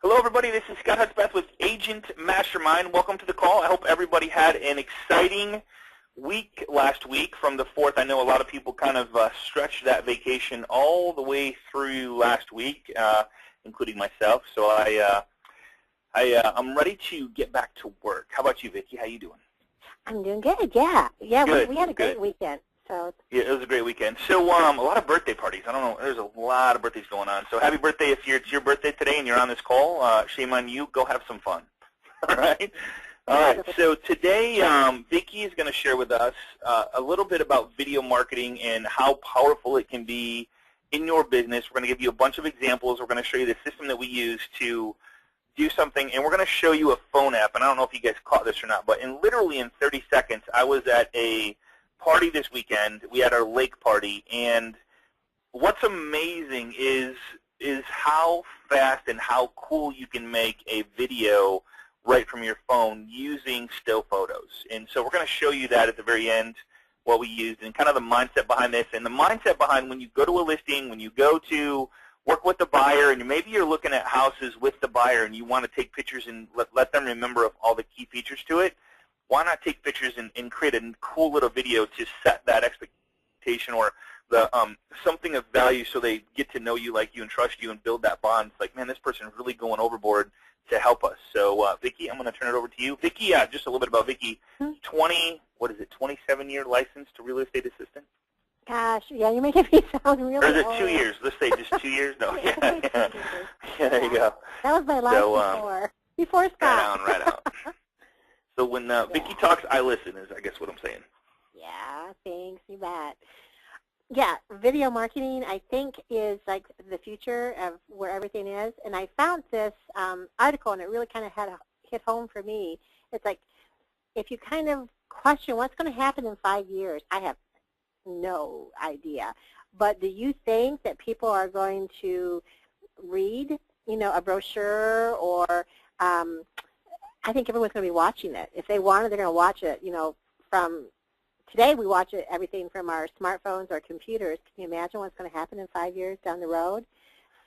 Hello, everybody. This is Scott Hudspeth with Agent Mastermind. Welcome to the call. I hope everybody had an exciting week last week from the 4th. I know a lot of people kind of stretched that vacation all the way through last week, including myself. So I'm ready to get back to work. How about you, Vicki? How you doing? I'm doing good. Yeah. Good, we had a great good. weekend. So yeah, it was a great weekend. So a lot of birthday parties. I don't know. There's a lot of birthdays going on. So happy birthday if it's your birthday today and you're on this call. Shame on you. Go have some fun. All right. All right. So today, Vicki is going to share with us a little bit about video marketing and how powerful it can be in your business. We're going to give you a bunch of examples. We're going to show you the system that we use to do something, and we're going to show you a phone app. And I don't know if you guys caught this or not, but literally in 30 seconds, I was at a party this weekend. We had our lake party, and what's amazing is how fast and how cool you can make a video right from your phone using still photos. And so we're going to show you that at the very end, what we used, and kind of the mindset behind this. And the mindset behind when you go to a listing, when you go to work with the buyer, and maybe you're looking at houses with the buyer and you want to take pictures and let them remember of all the key features to it, why not take pictures and create a cool little video to set that expectation or the something of value so they get to know you, like you, and trust you and build that bond. It's like, man, this person is really going overboard to help us. So, Vicki, I'm going to turn it over to you. Vicki, just a little bit about Vicki. 27-year license to real estate assistant? gosh, yeah, you're making me sound really old. Or is it 2 years? Let's say just 2 years? No. Yeah, there you go. That was my life before Scott. Right on. So when Vicki talks, I listen is, I guess, what I'm saying. Yeah, thanks. You bet. Yeah, video marketing, I think, is like the future of where everything is. And I found this article, and it really kind of hit home for me. It's like, if you kind of question what's going to happen in 5 years, I have no idea. But do you think that people are going to read, a brochure, or I think everyone's going to be watching it. If they want it, they're going to watch it, from today we watch it, everything from our smartphones or computers. Can you imagine what's going to happen in 5 years down the road?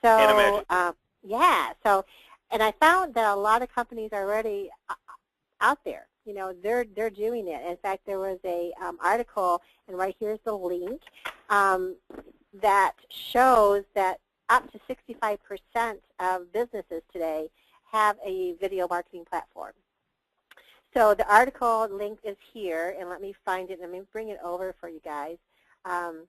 So, Can't imagine. yeah. So, and I found that a lot of companies are already out there. They're doing it. In fact, there was a article, and right here's the link, that shows that up to 65% of businesses today have a video marketing platform. So the article link is here, and let me find it. Let me bring it over for you guys. Show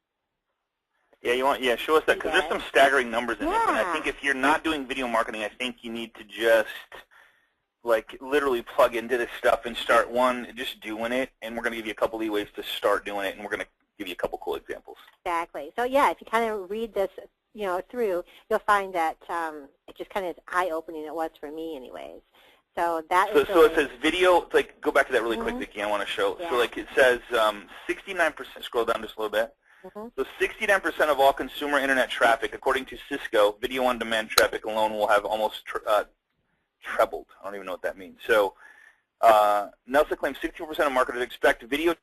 us that, because there's some staggering numbers in it. And I think if you're not doing video marketing, I think you need to just literally plug into this stuff and start just doing it. And we're going to give you a couple of ways to start doing it, and we're going to give you a couple cool examples. Exactly. So yeah, if you kind of read this, through, you'll find that it just kind of is eye-opening. It was for me, anyways. So that is. So it says video. Go back to that really quick, Vicki. I want to show. Yeah. So it says 69%. Scroll down just a little bit. So 69% of all consumer internet traffic, according to Cisco, video on demand traffic alone will have almost trebled. I don't even know what that means. So Nelson claims 64% of marketers expect video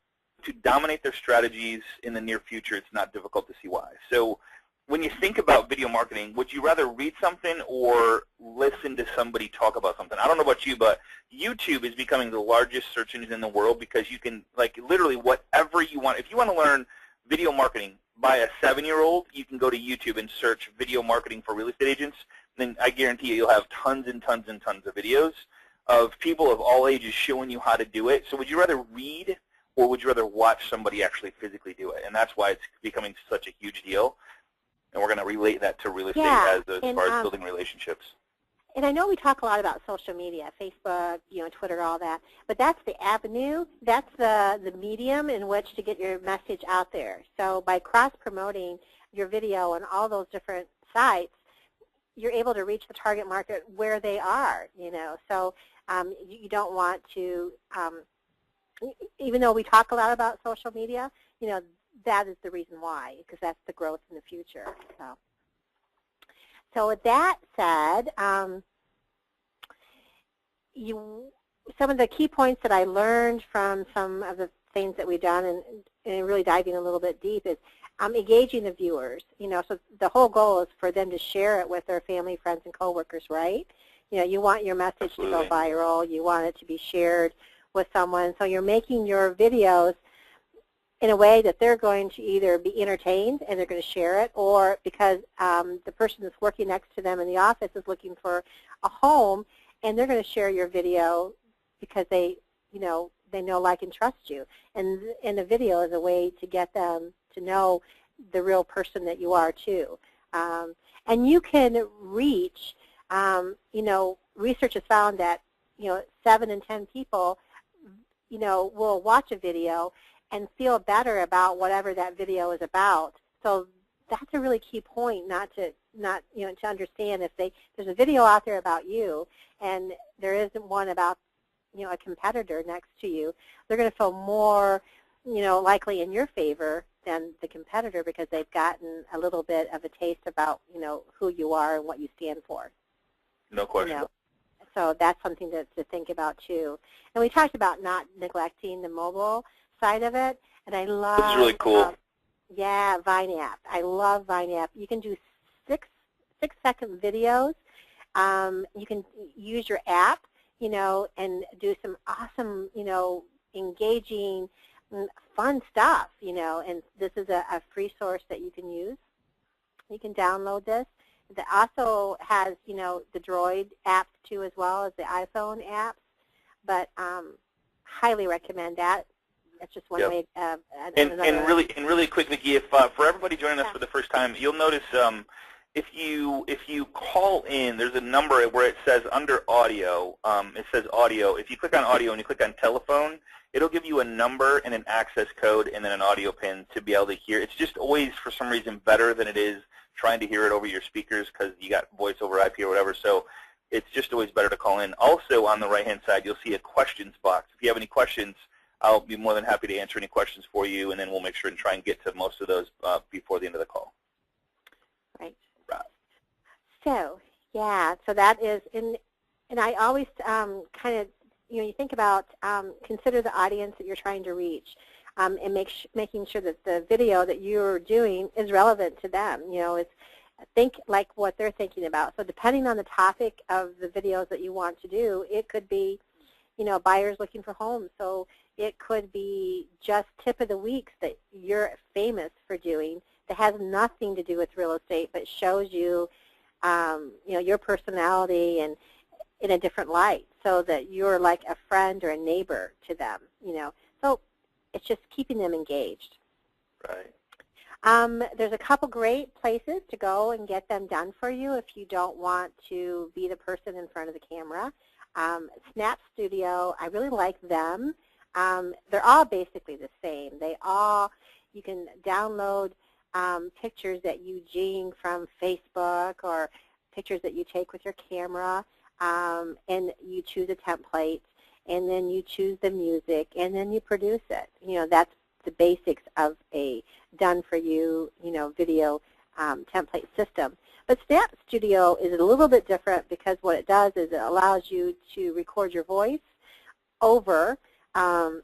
to dominate their strategies in the near future. It's not difficult to see why. So when you think about video marketing, would you rather read something or listen to somebody talk about something? I don't know about you, but YouTube is becoming the largest search engine in the world, because you can, literally whatever you want. If you want to learn video marketing by a 7-year-old, you can go to YouTube and search video marketing for real estate agents. Then I guarantee you'll have tons and tons and tons of videos of people of all ages showing you how to do it. So would you rather read, or would you rather watch somebody actually physically do it? And that's why it's becoming such a huge deal. And we're going to relate that to real estate as far as building relationships. And I know we talk a lot about social media, Facebook, Twitter, all that. But that's the avenue. That's the medium in which to get your message out there. So by cross-promoting your video on all those different sites, you're able to reach the target market where they are. So you don't want to, even though we talk a lot about social media, that is the reason why, because that's the growth in the future. So with that said, some of the key points that I learned from some of the things that we've done, and really diving a little bit deep, is engaging the viewers. So the whole goal is for them to share it with their family, friends, and coworkers, right? You want your message Absolutely. to go viral. You want it to be shared with someone. So you're making your videos in a way that they're going to either be entertained and they're going to share it, or because the person that's working next to them in the office is looking for a home and they're going to share your video because they know, like, and trust you. And the video is a way to get them to know the real person that you are too. And you can reach, research has found that, 7 in 10 people, will watch a video and feel better about whatever that video is about. So that's a really key point, to understand if there's a video out there about you and there isn't one about, a competitor next to you, they're going to feel more, likely in your favor than the competitor because they've gotten a little bit of a taste about, who you are and what you stand for. No question. So that's something to think about too. And we talked about not neglecting the mobile side of it, and I love. This is really cool. Yeah, Vine app. I love Vine app. You can do 6-second videos. You can use your app, and do some awesome, engaging, fun stuff, and this is a free source that you can use. You can download this. It also has, the Droid app too, as well as the iPhone apps, but highly recommend that. That's just one way. And really quick, Vicki, if for everybody joining us for the first time, you'll notice if you call in, there's a number where it says under audio. It says audio. If you click on audio and you click on telephone, it'll give you a number and an access code and then an audio pin to be able to hear. It's just always, for some reason, better than it is trying to hear it over your speakers because you got voice over IP or whatever. So it's just always better to call in. Also, on the right-hand side, you'll see a questions box. If you have any questions, I'll be more than happy to answer any questions for you, and then we'll make sure and try and get to most of those before the end of the call. Right. Right. So, yeah, so that is, and I always kind of, you think about, consider the audience that you're trying to reach, and making sure that the video that you're doing is relevant to them. Think like what they're thinking about. So depending on the topic of the videos that you want to do, it could be, buyers looking for homes. So it could be just tip of the weeks that you're famous for doing that has nothing to do with real estate, but shows you, your personality and in a different light, so that you're like a friend or a neighbor to them. So it's just keeping them engaged. Right. There's a couple great places to go and get them done for you if you don't want to be the person in front of the camera. Snap Studio, I really like them. They're all basically the same. You can download pictures that you gene from Facebook or pictures that you take with your camera, and you choose a template, and then you choose the music, and then you produce it. That's the basics of a done-for-you, video template system. But Snap Studio is a little bit different because what it does is it allows you to record your voice over,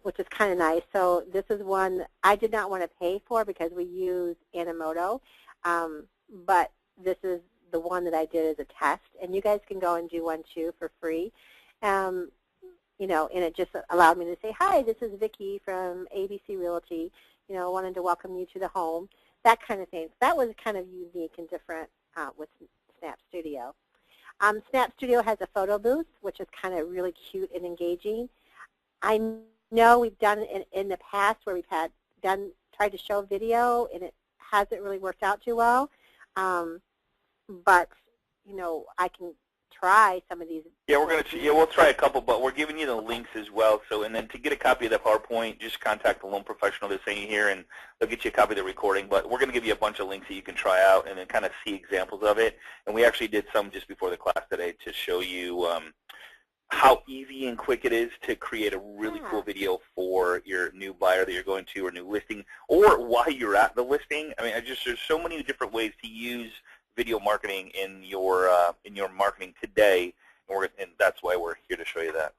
which is kind of nice. So this is one I did not want to pay for because we use Animoto, but this is the one that I did as a test, and you guys can go and do one too for free. And it just allowed me to say, hi, this is Vicki from ABC Realty, wanted to welcome you to the home, that kind of thing. So that was kind of unique and different with Snap Studio. Snap Studio has a photo booth, which is kind of really cute and engaging. I know we've done it in the past where we've tried to show video, and it hasn't really worked out too well. But I can try some of these. Yeah, we'll try a couple, but we're giving you the links as well. So, and then to get a copy of the PowerPoint, just contact the loan professional that's saying here, and they'll get you a copy of the recording. But we're going to give you a bunch of links that you can try out and then kind of see examples of it. And we actually did some just before the class today to show you how easy and quick it is to create a really cool video for your new buyer that you're going to, or new listing, or while you're at the listing. I mean, there's so many different ways to use video marketing in your marketing today, and that's why we're here to show you that.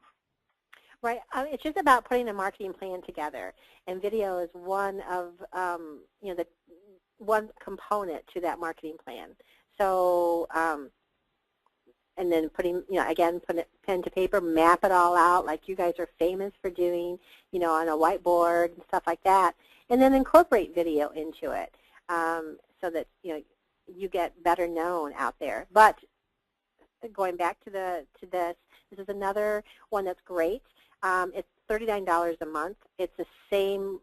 Right. It's just about putting a marketing plan together, and video is one of the one component to that marketing plan. So and then putting, again, put it pen to paper, map it all out like you guys are famous for doing, on a whiteboard and stuff like that, and then incorporate video into it so that, you get better known out there. But going back to this is another one that's great. It's $39 a month. It's the same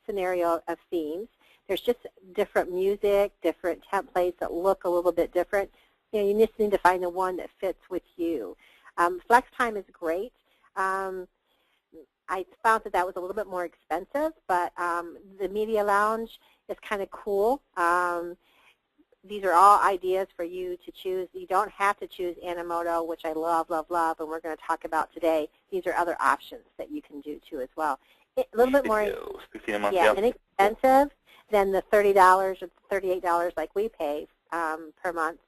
scenario of themes. There's just different music, different templates that look a little bit different. You just need to find the one that fits with you. Flex time is great. I found that was a little bit more expensive, but the Media Lounge is kind of cool. These are all ideas for you to choose. You don't have to choose Animoto, which I love, love, love, and we're going to talk about today. These are other options that you can do too as well. A little bit more inexpensive than the $30 or $38 like we pay per month.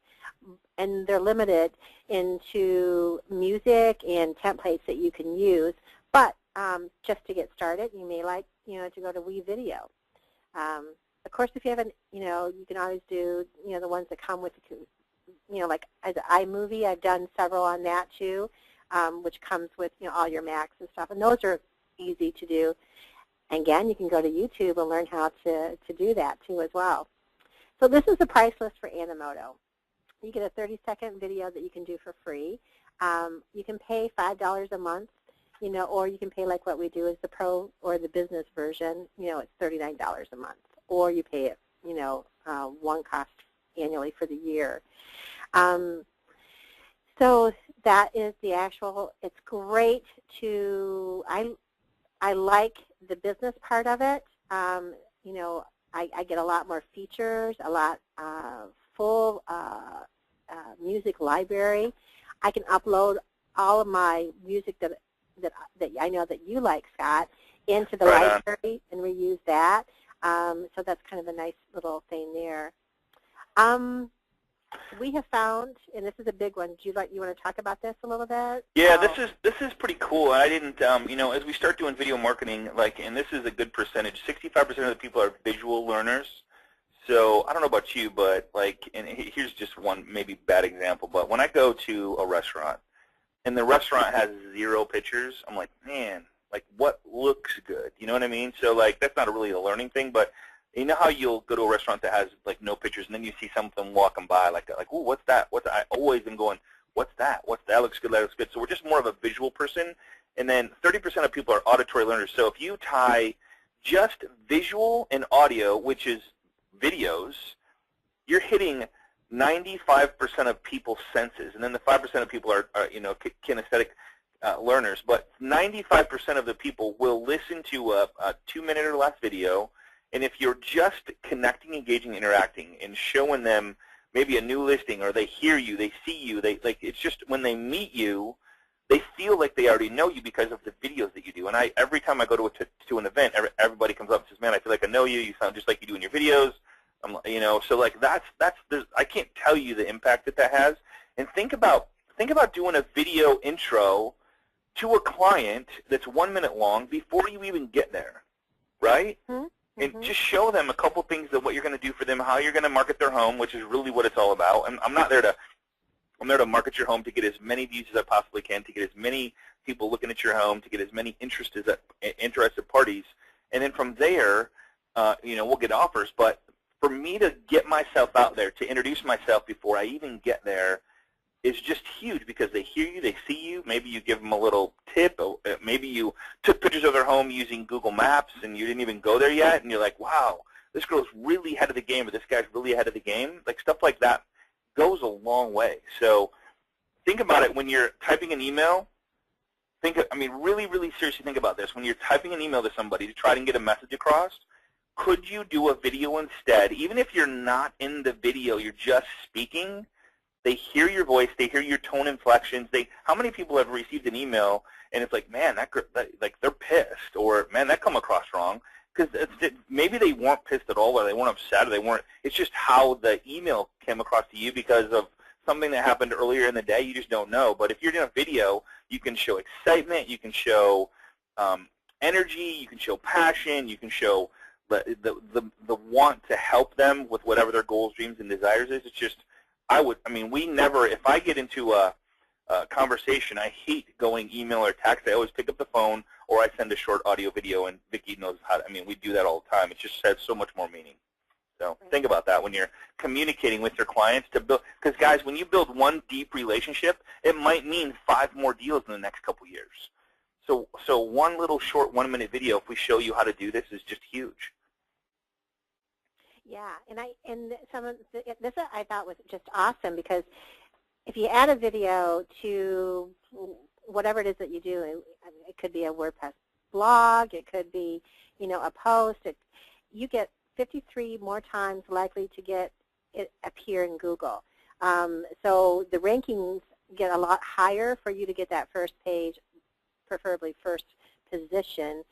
And they're limited into music and templates that you can use. But just to get started, you may like, to go to WeVideo. Of course, if you haven't, you can always do, the ones that come with, like as iMovie. I've done several on that too, which comes with, all your Macs and stuff. And those are easy to do. And again, you can go to YouTube and learn how to do that too as well. So this is the price list for Animoto. You get a 30-second video that you can do for free. You can pay $5 a month, or you can pay like what we do as the pro or the business version. It's $39 a month, or you pay it, one cost annually for the year. So that is the actual. It's great to. I like the business part of it. I get a lot more features, a lot full music library. I can upload all of my music that I know that you like, Scott, into the library and reuse that. So that's kind of a nice little thing there. We have found, and this is a big one. You want to talk about this a little bit? Yeah, this is pretty cool. I didn't, as we start doing video marketing, and this is a good percentage. 65% of the people are visual learners. So I don't know about you, but and here's just one maybe bad example. But when I go to a restaurant and the restaurant has 0 pictures, I'm like, man, what looks good? You know what I mean? So that's not really a learning thing, but you know how you'll go to a restaurant that has no pictures, and then you see something walking by ooh, what's that? I always am going, what's that? That looks good. That looks good. So we're just more of a visual person. And then 30% of people are auditory learners. So if you tie just visual and audio, which is videos, you're hitting 95% of people's senses, and then the 5% of people are kinesthetic learners. But 95% of the people will listen to a 2-minute or less video. And if you're just connecting, engaging, interacting, and showing them maybe a new listing, or they hear you, they see you, it's just when they meet you, they feel like they already know you because of the videos that you do. And every time I go to an event, everybody comes up and says, "Man, I feel like I know you. You sound just like you do in your videos." So I can't tell you the impact that has. And think about doing a video intro to a client that's 1 minute long before you even get there, right? Mm-hmm. And just show them a couple things of what you're going to do for them, how you're going to market their home, which is really what it's all about. And I'm there to market your home to get as many views as I possibly can, to get as many people looking at your home, to get as many interested parties. And then from there, we'll get offers. But for me to get myself out there, to introduce myself before I even get there, is just huge, because they hear you, they see you. Maybe you give them a little tip. Maybe you took pictures of their home using Google Maps and you didn't even go there yet, and you're like, wow, this girl's really ahead of the game, or this guy's really ahead of the game. Stuff like that goes a long way. So think about it when you're typing an email. Really, really seriously think about this. When you're typing an email to somebody to try to get a message across, could you do a video instead? Even if you're not in the video, you're just speaking. They hear your voice. They hear your tone inflections. How many people have received an email and it's like, man, they're pissed, or man, that come across wrong? Because maybe they weren't pissed at all, or they weren't upset, or they weren't. It's just how the email came across to you because of something that happened earlier in the day. You just don't know. But if you're doing a video, you can show excitement. You can show energy. You can show passion. You can show the want to help them with whatever their goals, dreams, and desires is. It's just we never, if I get into a conversation, I hate going email or text. I always pick up the phone or I send a short audio video, and Vicki knows how to, we do that all the time. It just has so much more meaning. So think about that when you're communicating with your clients to build, because guys, when you build one deep relationship, it might mean 5 more deals in the next couple years. So one little short 1-minute video, if we show you how to do this, is just huge. Yeah, and some of this I thought was just awesome, because if you add a video to whatever it is that you do, it could be a WordPress blog, it could be, a post, you get 53 more times likely to get it appear in Google. So the rankings get a lot higher for you to get that first page, preferably first position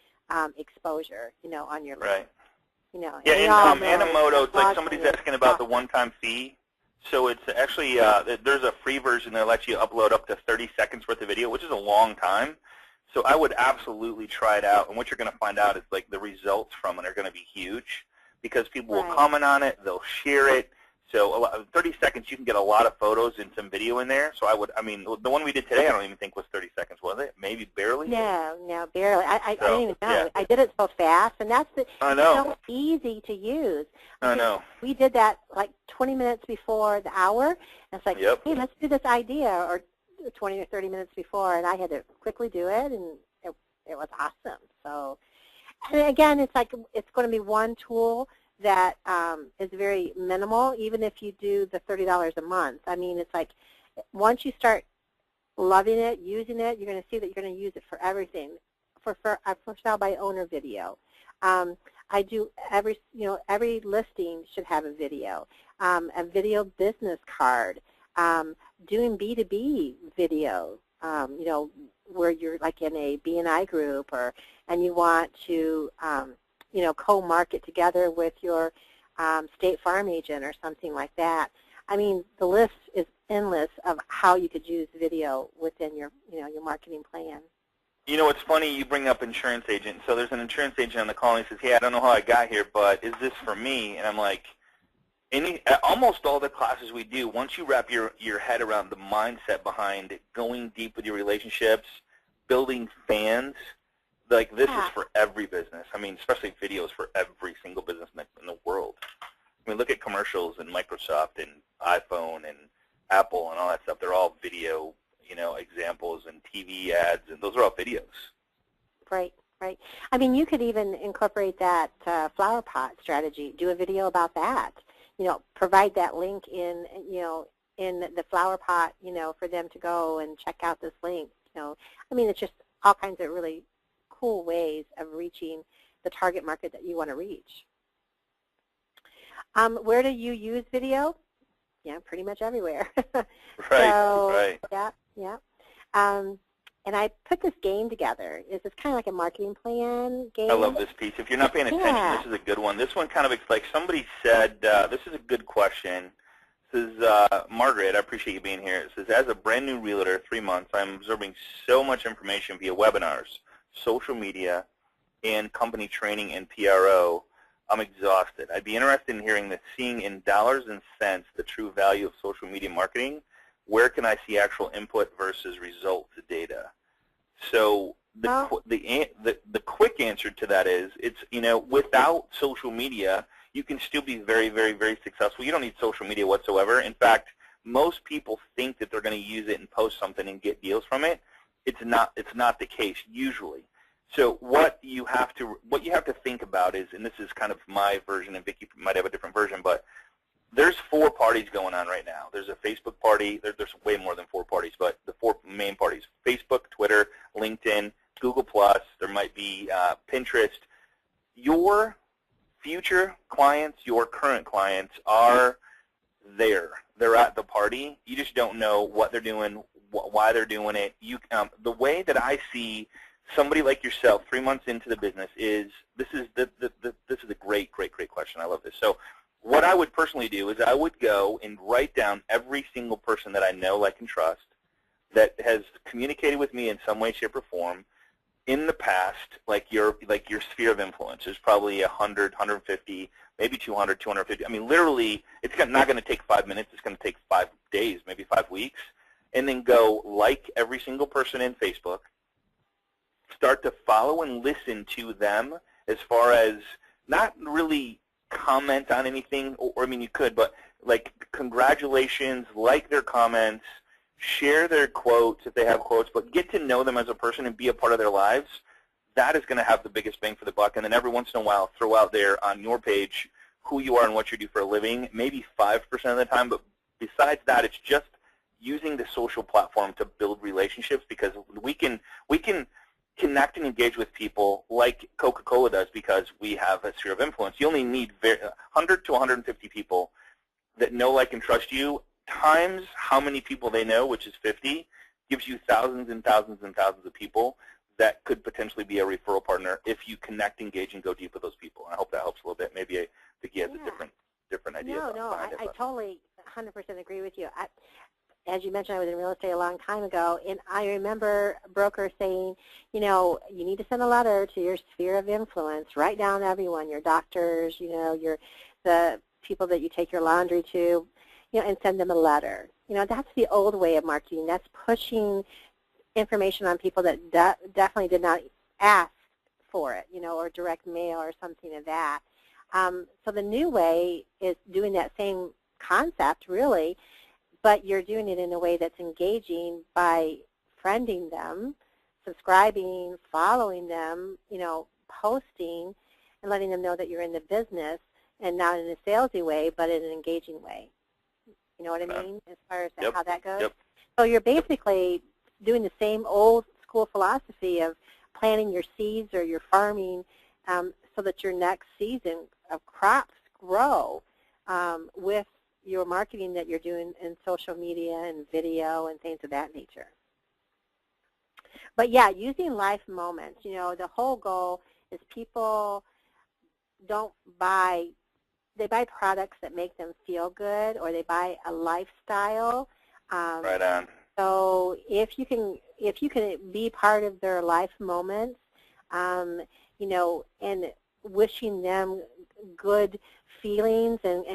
exposure, on your list. Right. Yeah, in Animoto, it's like somebody's asking about the one-time fee. So it's actually, there's a free version that lets you upload up to 30 seconds worth of video, which is a long time. So I would absolutely try it out. And what you're going to find out is like the results from it are going to be huge, because people will comment on it, they'll share it. So 30 seconds, you can get a lot of photos and some video in there. So the one we did today, I don't even think was 30 seconds, was it? Maybe barely? No, barely. I didn't even know. Yeah. I did it so fast, and that's it's so easy to use. I know. We did that like 20 minutes before the hour, and it's like, hey, let's do this idea, or 20 or 30 minutes before, and I had to quickly do it, and it was awesome. So, and again, it's like it's going to be one tool that is very minimal, even if you do the $30 a month. It's like once you start loving it, using it, you're going to see that you're going to use it for everything. For sale by owner video, I do every listing should have a video business card, doing B2B video, where you're like in a BNI group, and you want to co-market together with your State Farm agent or something like that. The list is endless of how you could use video within your marketing plan. It's funny you bring up insurance agent. So there's an insurance agent on the call, and he says, hey, I don't know how I got here, but is this for me? And I'm like, almost all the classes we do, once you wrap your head around the mindset behind going deep with your relationships, building fans, like this is for every business. Especially videos for every single business in the world. Look at commercials and Microsoft and iPhone and Apple and all that stuff. They're all video, examples, and TV ads, and those are all videos. Right. You could even incorporate that flower pot strategy. Do a video about that. Provide that link in the flower pot, for them to go and check out this link. It's just all kinds of really cool ways of reaching the target market that you want to reach. Where do you use video? Yeah, pretty much everywhere. Right. Yeah. And I put this game together. It's kind of like a marketing plan game. I love this piece. If you're not paying attention, this is a good one. This one kind of, like somebody said, this is a good question. This is Margaret. I appreciate you being here. It says, as a brand new realtor, 3 months, I'm absorbing so much information via webinars, social media, and company training and PRO. I'm exhausted. I'd be interested in hearing that, seeing in dollars and cents the true value of social media marketing. Where can I see actual input versus results data? So the quick answer to that is, it's without social media, you can still be very, very, very successful. You don't need social media whatsoever. In fact, most people think that they're going to use it and post something and get deals from it. It's not the case usually. So what you have to think about is, and this is kind of my version, and Vicki might have a different version, but there's 4 parties going on right now. There's a Facebook party. There's way more than 4 parties, but the 4 main parties: Facebook, Twitter, LinkedIn, Google+. There might be Pinterest. Your future clients, your current clients are there. They're at the party. You just don't know what they're doing, why they're doing it. The way that I see somebody like yourself 3 months into the business is, this is a great question. I love this. So what I would personally do is I would go and write down every single person that I know, like, and trust that has communicated with me in some way, shape, or form, in the past, like your sphere of influence is probably 100, 150, maybe 200, 250. I mean, literally, it's not going to take 5 minutes. It's going to take 5 days, maybe 5 weeks. And then go like every single person in Facebook. Start to follow and listen to them as far as not really comment on anything, or I mean, you could, but like congratulations, like their comments, share their quotes if they have quotes, but get to know them as a person and be a part of their lives. That is going to have the biggest bang for the buck. And then every once in a while, throw out there on your page who you are and what you do for a living, maybe 5% of the time. But besides that, it's just using the social platform to build relationships, because we can connect and engage with people like Coca-Cola does, because we have a sphere of influence. You only need 100 to 150 people that know, like, and trust you, times how many people they know, which is 50, gives you thousands and thousands and thousands of people that could potentially be a referral partner if you connect, engage, and go deep with those people. And I hope that helps a little bit. Maybe Vicki has a different idea. No, I totally 100% agree with you. As you mentioned, I was in real estate a long time ago, and I remember a broker saying, you know, you need to send a letter to your sphere of influence. Write down everyone, your doctors, you know, the people that you take your laundry to, you know, and send them a letter. You know, that's the old way of marketing. That's pushing information on people that definitely did not ask for it, you know, or direct mail or something of that. So the new way is doing that same concept, really, but you're doing it in a way that's engaging by friending them, subscribing, following them, you know, posting, and letting them know that you're in the business, and not in a salesy way, but in an engaging way. You know what I mean, as far as how that goes? Yep. So you're basically doing the same old school philosophy of planting your seeds or your farming so that your next season of crops grow with your marketing that you're doing in social media and video and things of that nature. But yeah, using life moments, you know, the whole goal is people don't buy, they buy products that make them feel good, or they buy a lifestyle. Right on. So if you can be part of their life moments, you know, and wishing them good feelings and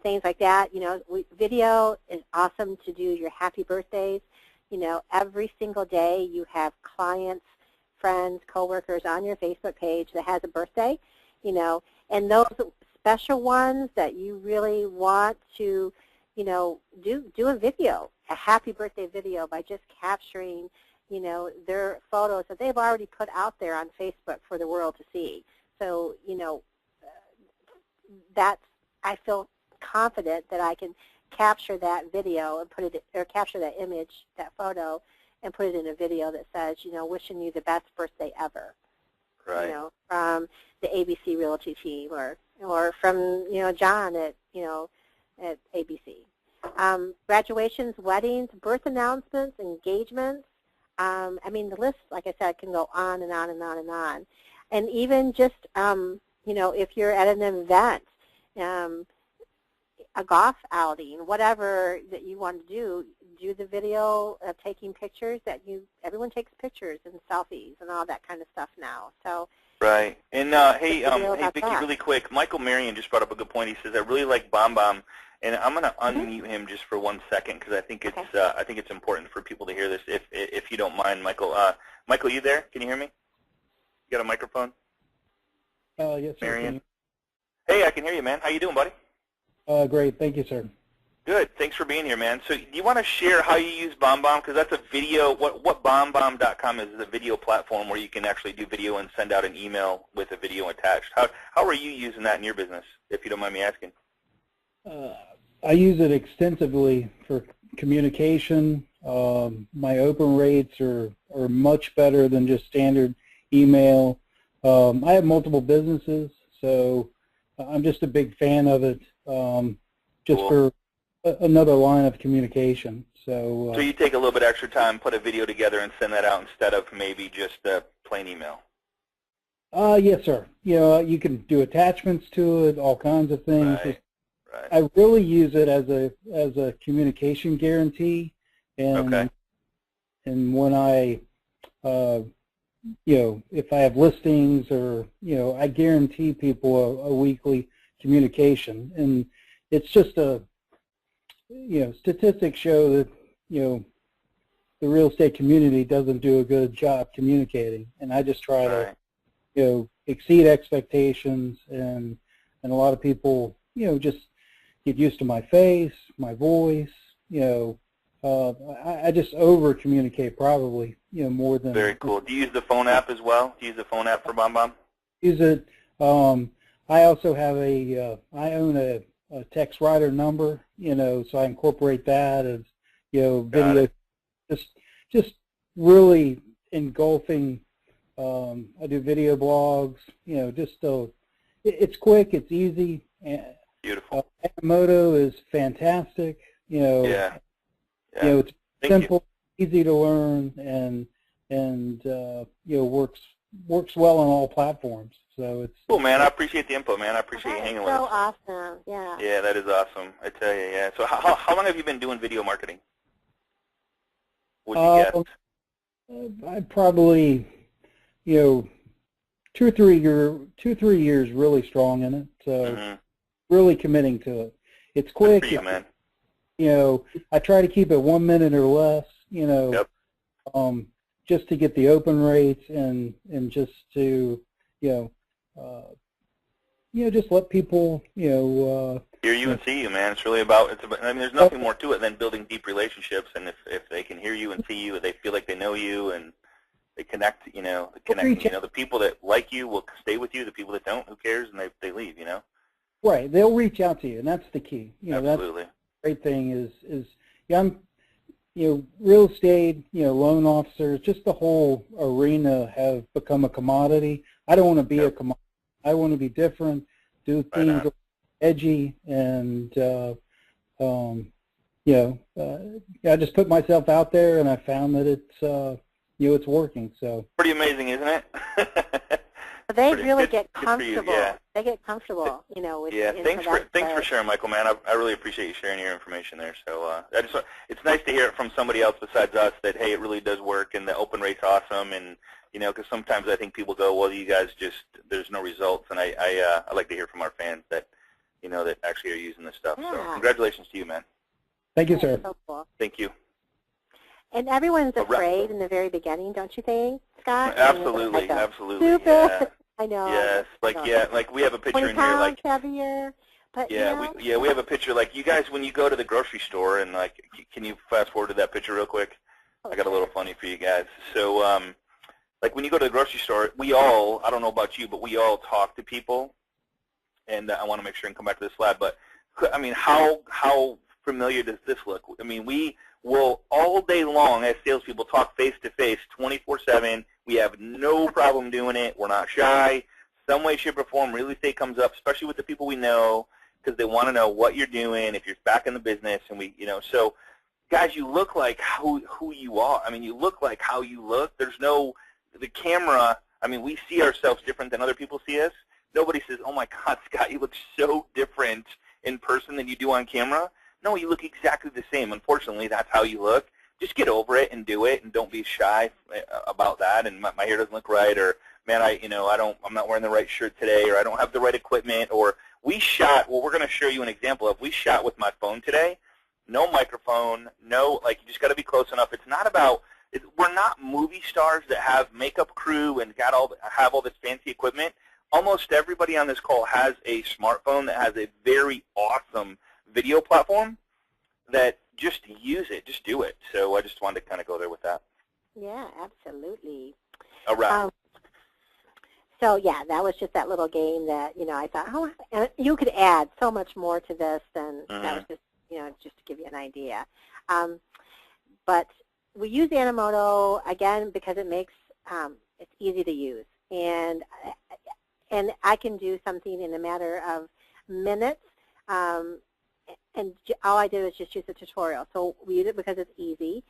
things like that. You know, video is awesome to do your happy birthdays. You know, every single day you have clients, friends, coworkers on your Facebook page that has a birthday, you know, and those special ones that you really want to, you know, do a video, a happy birthday video, by just capturing, you know, their photos that they've already put out there on Facebook for the world to see. So, you know, that's, I feel confident that I can capture that video and put it, or capture that image, that photo, and put it in a video that says, you know, wishing you the best birthday ever. Right. You know, from the ABC Realty team, or from, you know, John at, you know, at ABC. Graduations, weddings, birth announcements, engagements. I mean, the list, like I said, can go on and on and on and on. And even just, you know, if you're at an event, a golf outing, whatever that you want to do the video of taking pictures. Everyone takes pictures and selfies and all that kind of stuff now. So. Right. And hey, Vicki, really quick, Michael Marion just brought up a good point. He says, I really like Bomb Bomb, and I'm going to unmute him just for 1 second, because I think it's important for people to hear this. If you don't mind, Michael. Michael, you there? Can you hear me? You got a microphone? Yes, sir. Marion. Hey, I can hear you, man. How you doing, buddy? Great. Thank you, sir. Good. Thanks for being here, man. So do you want to share how you use BombBomb? Because that's a video. What BombBomb.com is a video platform where you can actually do video and send out an email with a video attached. How are you using that in your business, if you don't mind me asking? I use it extensively for communication. My open rates are much better than just standard email. I have multiple businesses, so I'm just a big fan of it, just cool. for another line of communication. So you take a little bit extra time, put a video together, and send that out instead of maybe just a plain email? Yes, sir. You know, you can do attachments to it, all kinds of things. Right. I really use it as a communication guarantee, and okay. And when I if I have listings or, I guarantee people a weekly communication. And it's just statistics show that, the real estate community doesn't do a good job communicating. And I just try to, exceed expectations, and a lot of people, just get used to my face, my voice, I just over-communicate probably, more than... Very cool. Do you use the phone app as well? Do you use the phone app for BombBomb? Use it. I also have I own a text writer number, so I incorporate that as, video, just really engulfing. I do video blogs, it's quick, it's easy. Beautiful. Animoto is fantastic, Yeah. it's simple, easy to learn, and works well on all platforms. So it's cool, man. I appreciate the input, man. I appreciate you hanging with us. So awesome, yeah. Yeah, that is awesome. I tell you, yeah. So how long have you been doing video marketing? Would you guess? I probably, 2 or 3 years really strong in it. So really committing to it. It's quick. Good for you, man. I try to keep it 1 minute or less. Just to get the open rates and just to just let people hear you and see you, man. It's really about. I mean, there's nothing more to it than building deep relationships. And if they can hear you and see you, they feel like they know you and they connect. The people that like you will stay with you. The people that don't, who cares? And they leave. Right. They'll reach out to you, and that's the key. Absolutely. That's the great thing is I'm real estate, loan officers, just the whole arena have become a commodity. I don't want to be a commodity. I want to be different, do things edgy, and I just put myself out there, and I found that it's working. So pretty amazing, isn't it? They really get comfortable. They get comfortable, with thanks for sharing, Michael, man. I really appreciate you sharing your information there. So it's nice to hear it from somebody else besides us that, hey, it really does work and the open rate's awesome. And because sometimes I think people go, well, you guys there's no results. And I like to hear from our fans that that actually are using this stuff. Yeah. So congratulations to you, man. Thank you, sir. So cool. Thank you. And everyone's afraid in the very beginning, don't you think, Scott? Absolutely, absolutely. Stupid. Yeah. I know. Yes, like we have a picture in here, like heavier, but we have a picture like you guys when you go to the grocery store and like can you fast forward to that picture real quick? I got a little funny for you guys. So like when you go to the grocery store, we all, I don't know about you, but we all talk to people, and I want to make sure and come back to this slide. But I mean, how familiar does this look? I mean, we will all day long as salespeople talk face to face, 24/7. We have no problem doing it. We're not shy. Some way, shape, or form, real estate comes up, especially with the people we know, because they want to know what you're doing, if you're back in the business, and so guys, you look like who you are. I mean, you look like how you look. There's the camera. I mean, we see ourselves different than other people see us. Nobody says, oh my God, Scott, you look so different in person than you do on camera. No, you look exactly the same. Unfortunately, that's how you look. Just get over it and do it, and don't be shy about that. And my hair doesn't look right, or man, I'm not wearing the right shirt today, or I don't have the right equipment, or we shot. Well, we're going to show you an example of. We shot with my phone today, no microphone, you just got to be close enough. It's not about. We're not movie stars that have makeup crew and have all this fancy equipment. Almost everybody on this call has a smartphone that has a very awesome video platform that just use it, just do it. So I just wanted to kind of go there with that. Yeah, absolutely. All right. So yeah, that was just that little game that I thought, and you could add so much more to this than that was just just to give you an idea. But we use Animoto again because it makes it's easy to use, and I can do something in a matter of minutes. And all I did was just use a tutorial. So we use it because it's easy.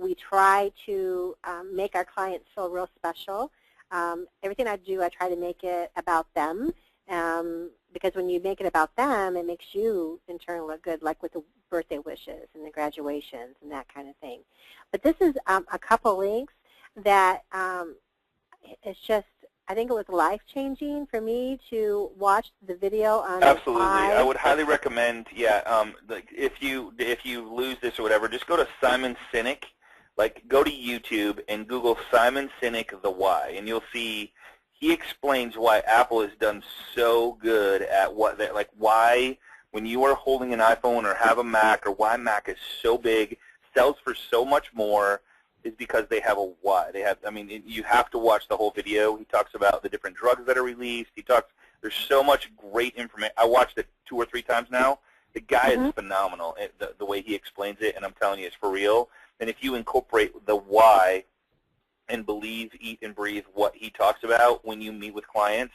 We try to make our clients feel real special. Everything I do, I try to make it about them, because when you make it about them, it makes you in turn look good, like with the birthday wishes and the graduations and that kind of thing. But this is a couple links that it's just, I think it was life-changing for me to watch the video on Absolutely. why. I would highly recommend, like if you lose this or whatever, just go to Simon Sinek. Like, go to YouTube and Google Simon Sinek The Why, and you'll see he explains why Apple has done so good at what they, like why when you are holding an iPhone or have a Mac, or why Mac is so big, sells for so much more, is because they have a why. They have, I mean, you have to watch the whole video. He talks about the different drugs that are released. There's so much great information. I watched it 2 or 3 times now. The guy is phenomenal, the way he explains it, and I'm telling you, it's for real. And if you incorporate the why and believe, eat, and breathe what he talks about when you meet with clients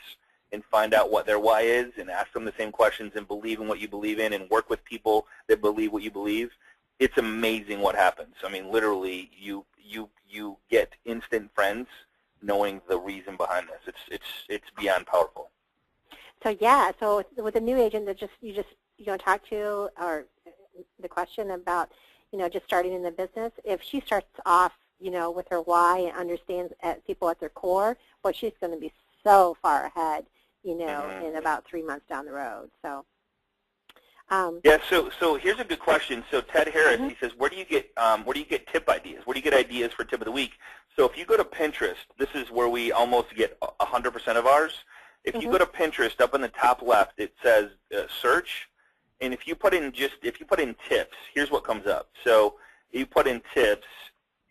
and find out what their why is and ask them the same questions and believe in what you believe in and work with people that believe what you believe, it's amazing what happens. I mean, literally, you get instant friends knowing the reason behind this. It's beyond powerful. So yeah, so with a new agent that you talk to, or the question about just starting in the business, if she starts off with her why and understands people at their core, well, she's going to be so far ahead in about 3 months down the road. So. Yeah. So here's a good question. So Ted Harris, he says, where do you get tip ideas? Where do you get ideas for tip of the week? So if you go to Pinterest, this is where we almost get 100% of ours. If you go to Pinterest, up in the top left, it says search, and if you put in tips, here's what comes up. So you put in tips,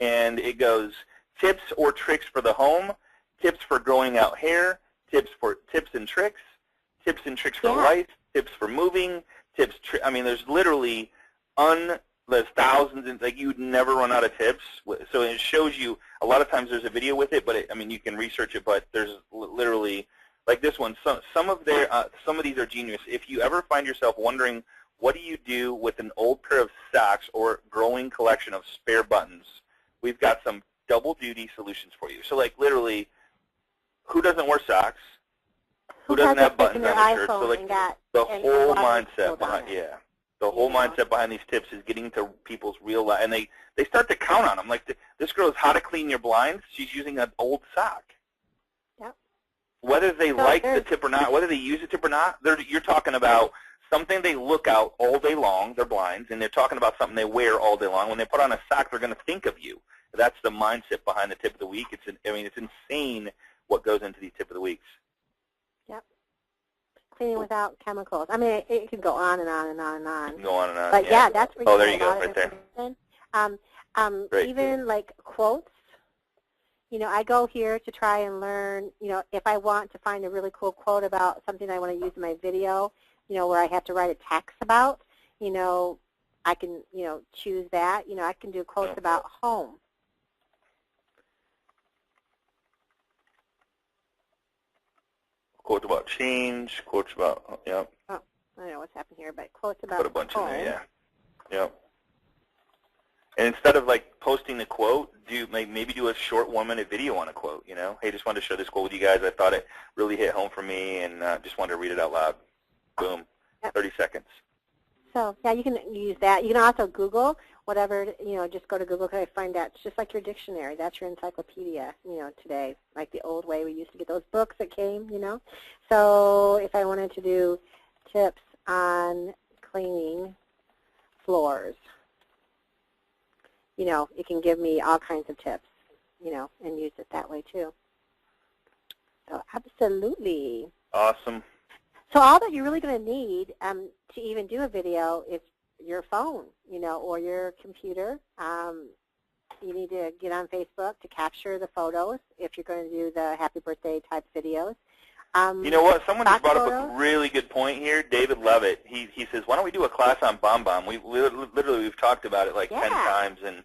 and it goes tips or tricks for the home, tips for growing out hair, tips and tricks for life, tips for moving, I mean, there's literally there's thousands, and like you'd never run out of tips. So it shows you, a lot of times there's a video with it, but I mean, you can research it, but there's literally, like this one, some of these are genius. If you ever find yourself wondering, what do you do with an old pair of socks or growing collection of spare buttons, we've got some double-duty solutions for you. So like literally, who doesn't wear socks? Who doesn't have buttons on their shirt? So like the whole mindset behind, the whole mindset behind these tips is getting to people's real life, and they start to count on them. Like this girl is how to clean your blinds. She's using an old sock. Yep. Whether they like the tip or not, whether they use the tip or not, you're talking about something they look out all day long, their blinds, and they're talking about something they wear all day long. When they put on a sock, they're going to think of you. That's the mindset behind the tip of the week. It's insane what goes into these tip of the weeks. Yep. Cleaning without chemicals. I mean, it could go on and on and on and on. Go on and on. But yeah, that's where there you go, right there. Even like quotes. I go here to try and learn. If I want to find a really cool quote about something I want to use in my video, where I have to write a text about, I can, choose that. I can do quotes about home. Quotes about change, quotes about, Oh, I don't know what's happened here, but quotes about put a bunch home. in there, Yep. And instead of like posting the quote, maybe do a short 1-minute video on a quote, Hey, just wanted to share this quote with you guys. I thought it really hit home for me, and just wanted to read it out loud. Boom. Yep. 30 seconds. So, yeah, you can use that. You can also Google whatever, just go to Google, because I find that it's just like your dictionary. That's your encyclopedia, today, like the old way we used to get those books that came, So if I wanted to do tips on cleaning floors, it can give me all kinds of tips, and use it that way too. So absolutely. Awesome. So all that you're really going to need to even do a video is your phone, or your computer. You need to get on Facebook to capture the photos if you're going to do the happy birthday type videos. You know what? Someone just brought up a really good point here. David Levitt. He says, why don't we do a class on BombBomb? We've talked about it like 10 times, and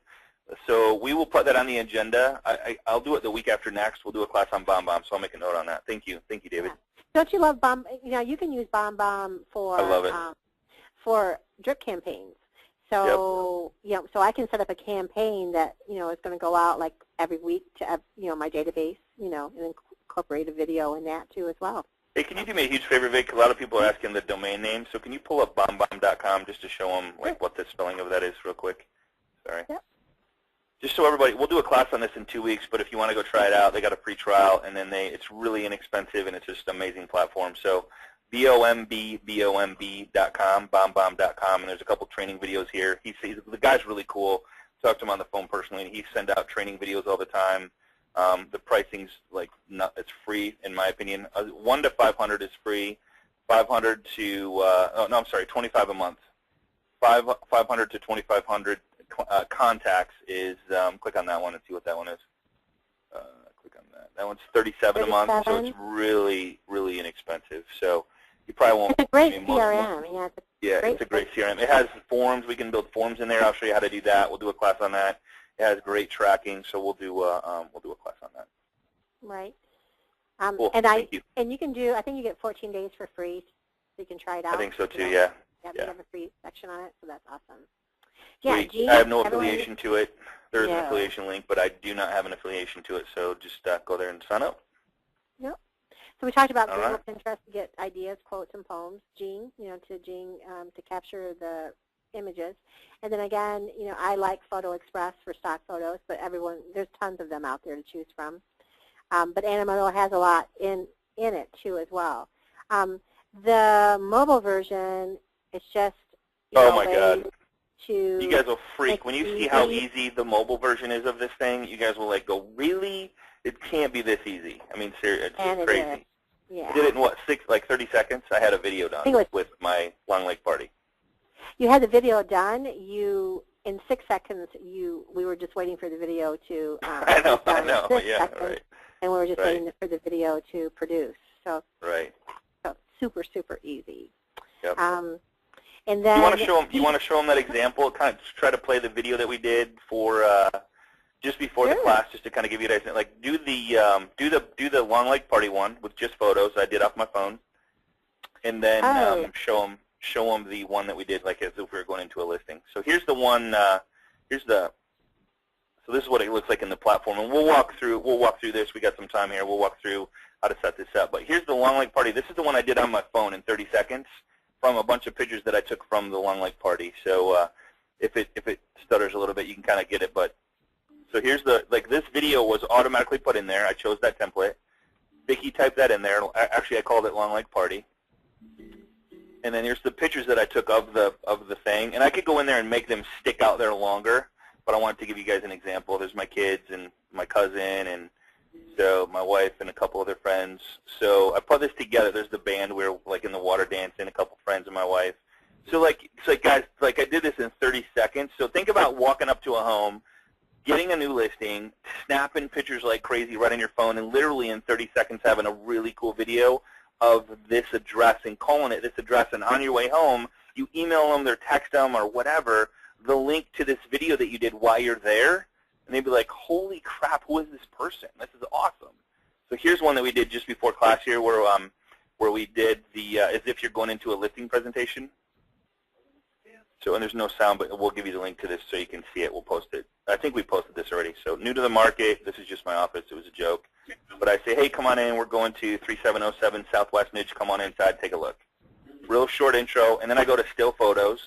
so we will put that on the agenda. I'll do it the week after next. We'll do a class on BombBomb, so I'll make a note on that. Thank you, David. Yeah. Don't you love BombBomb? You can use BombBomb for I love it. For drip campaigns. So so I can set up a campaign that is going to go out like every week to my database, and incorporate a video in that too as well. Hey, can you do me a huge favor, Vic? A lot of people are asking the domain name, so can you pull up bombbomb.com just to show them like what the spelling of that is real quick? Sorry. Yep. just so everybody, we'll do a class on this in 2 weeks, but if you want to go try it out, they got a free trial, and then it's really inexpensive, and it's just an amazing platform. So bombomb.com, bomb.com, and there's a couple training videos here. The guy's really cool. Talked to him on the phone personally, and he sends out training videos all the time. The pricing's it's free in my opinion. 1 to 500 is free. 500 to 25 a month. 500 to 2,500 contacts is click on that one and see what that one is. Click on that. That one's 37 a month, so it's really, really inexpensive. So you probably won't. It's a great CRM. It's a great CRM. It has forms. We can build forms in there. I'll show you how to do that. We'll do a class on that. It has great tracking, so we'll do a class on that. Right. Cool. Thank you. And you can do. I think you get 14 days for free, so you can try it out. I think so too. Yeah. You have a free section on it, so that's awesome. Yeah, Gene, I have no affiliation to it. There is an affiliation link, but I do not have an affiliation to it, so just go there and sign up. Yep. So we talked about Google, Pinterest to get ideas, quotes, and poems. Gene, to capture the images. And then again, I like Photo Express for stock photos, but there's tons of them out there to choose from. But Animoto has a lot in it too as well. The mobile version, it's just oh my God. You guys will freak. When you see how easy the mobile version is of this thing, you guys will go, really? It can't be this easy. I mean, seriously, it's crazy. Yeah. I did it in, 30 seconds? I had a video done with my Long Lake party. You had the video done. In 6 seconds, we were just waiting for the video to I know, yeah, right. And we were just waiting for the video to produce. So, right. So super, super easy. Yep. And then you want to show them that example? Kind of try to play the video that we did for just before the class, just to kind of give you guys do the Long Lake party one with just photos I did off my phone, and then show them the one that we did as if we were going into a listing. So here's the one. So this is what it looks like in the platform, and we'll walk through this. We got some time here. We'll walk through how to set this up. But here's the Long Lake party. This is the one I did on my phone in 30 seconds. From a bunch of pictures that I took from the Long Lake party. So if it stutters a little bit, you can kind of get it. But so here's this video was automatically put in there. I chose that template. Vicki typed that in there. Actually, I called it Long Lake party. And then here's the pictures that I took of the thing. And I could go in there and make them stick out there longer. But I wanted to give you guys an example. There's my kids and my cousin and so my wife and a couple other friends. So I put this together. There's the band. We were in the water dancing, a couple friends and my wife. So guys, I did this in 30 seconds. So think about walking up to a home, getting a new listing, snapping pictures like crazy right on your phone, and literally in 30 seconds having a really cool video of this address and calling it this address. And on your way home, you email them or text them or whatever the link to this video that you did while you're there. And they'd be like, holy crap, who is this person? This is awesome. So here's one that we did just before class here where we did the as if you're going into a listing presentation. So, and there's no sound, but we'll give you the link to this so you can see it. We'll post it. I think we posted this already. So new to the market, this is just my office. It was a joke. But I say, hey, come on in. We're going to 3707 Southwest Nidge. Come on inside. Take a look. Real short intro. And then I go to still photos.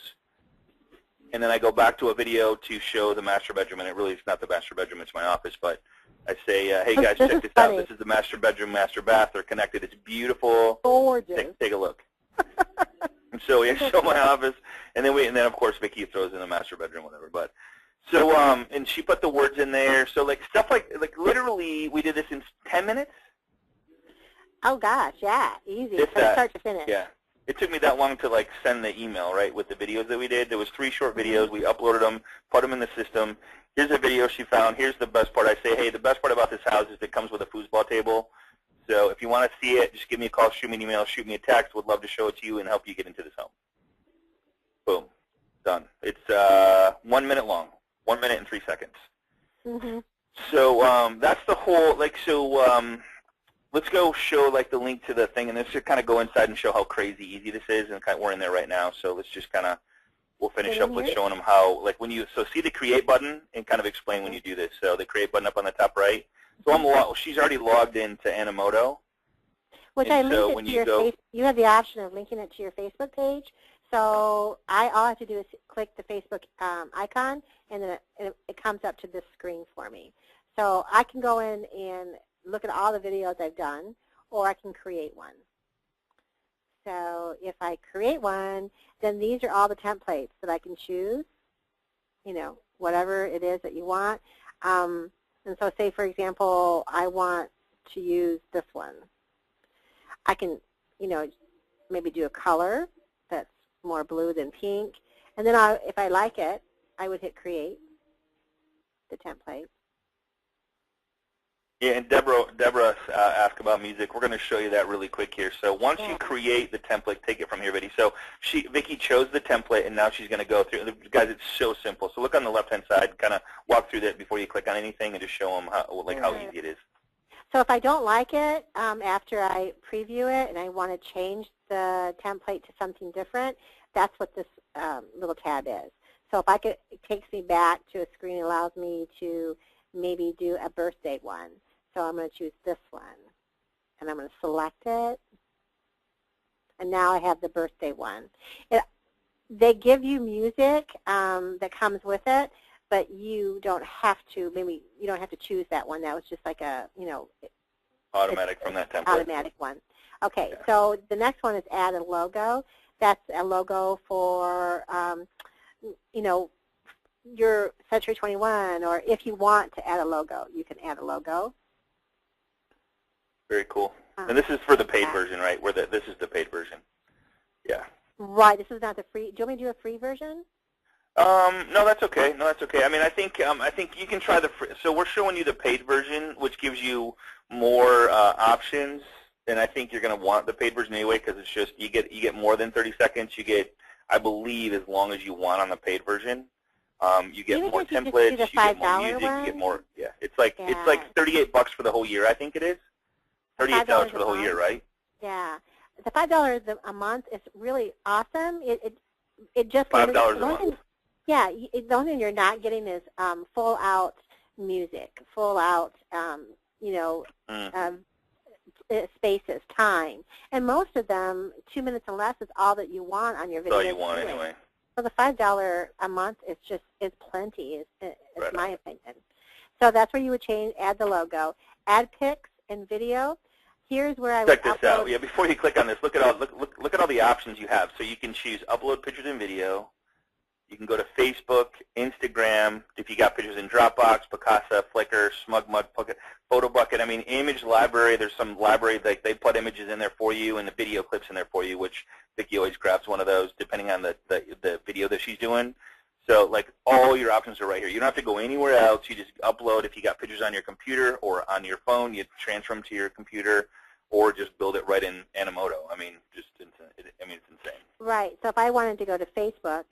And then I go back to a video to show the master bedroom, and it's not the master bedroom, it's my office, but I say, hey guys, check this out. This is the master bedroom, master bath. They're connected. It's beautiful. Gorgeous. Take a look. And so we show my office, and then of course Vicki throws in the master bedroom, whatever. But so and she put the words in there. So stuff like literally we did this in 10 minutes. Oh gosh, yeah, easy from start to finish. Yeah. It took me that long to send the email, right, with the videos that we did. There was 3 short videos. We uploaded them, put them in the system. Here's a video she found. Here's the best part. I say, hey, the best part about this house is it comes with a foosball table. So if you want to see it, just give me a call, shoot me an email, shoot me a text. Would love to show it to you and help you get into this home. Boom. Done. It's 1 minute long, 1 minute and 3 seconds. Mm-hmm. So that's the whole, let's go show the link to the thing, and let's just kind of go inside and show how crazy easy this is, and we're in there right now. So let's just kind of, we'll finish up with showing them how, so see the create button and kind of explain when you do this. So the create button up on the top right. So she's already logged into Animoto. Which I linked it to your Facebook. You have the option of linking it to your Facebook page. So all I have to do is click the Facebook icon, and then it comes up to this screen for me. So I can go in and look at all the videos I've done, or I can create one. So if I create one, then these are all the templates that I can choose, whatever it is that you want. And so say, for example, I want to use this one. I can, maybe do a color that's more blue than pink. And then if I like it, I would hit create the template. Yeah, and Deborah asked about music. We're going to show you that really quick here. So once you create the template, take it from here, Vicki. So Vicki chose the template, and now she's going to go through. Guys, it's so simple. So look on the left-hand side, kind of walk through that before you click on anything, and just show them how easy it is. So if I don't like it after I preview it, and I want to change the template to something different, that's what this little tab is. So if it takes me back to a screen, it allows me to maybe do a birthday one. So I'm going to choose this one, and I'm going to select it, and now I have the birthday one. They give you music that comes with it, but you don't have to. Maybe you don't have to choose that one. That was just like a automatic from that template. Automatic one. Okay. Yeah. So the next one is add a logo. That's a logo for your Century 21, or if you want to add a logo, you can add a logo. Very cool. And this is for the paid version, right? This is the paid version. Yeah. Right. This is not the free. Do you want me to do a free version? No, that's okay. No, that's okay. I mean, I think you can try the free. So we're showing you the paid version, which gives you more options. And I think you're going to want the paid version anyway, because it's just you get more than 30 seconds. You get, I believe, as long as you want on the paid version. You get more templates. You get more music. You get more. Yeah. It's like $38 for the whole year. I think it is. $38 for the whole year, right? Yeah. The $5 a month is really awesome. It just $5 a month. Yeah. The only thing you're not getting is full out music, full out spaces, time, and most of them 2 minutes and less is all that you want on your video. That's all you want anyway. So the $5 a month is plenty. Is right my opinion. So that's where you would add the logo, add pics and video. Here's where I would check this out. Yeah, before you click on this, look at all the options you have. So you can choose upload pictures and video. You can go to Facebook, Instagram, if you got pictures in Dropbox, Picasa, Flickr, SmugMug, PhotoBucket. I mean, image library, there's some library that they put images in there for you and the video clips in there for you, which Vicki always grabs one of those depending on the video that she's doing. So, like, all your options are right here. You don't have to go anywhere else. You just upload. If you got pictures on your computer or on your phone, you transfer them to your computer or just build it right in Animoto. I mean, it's insane. Right. So if I wanted to go to Facebook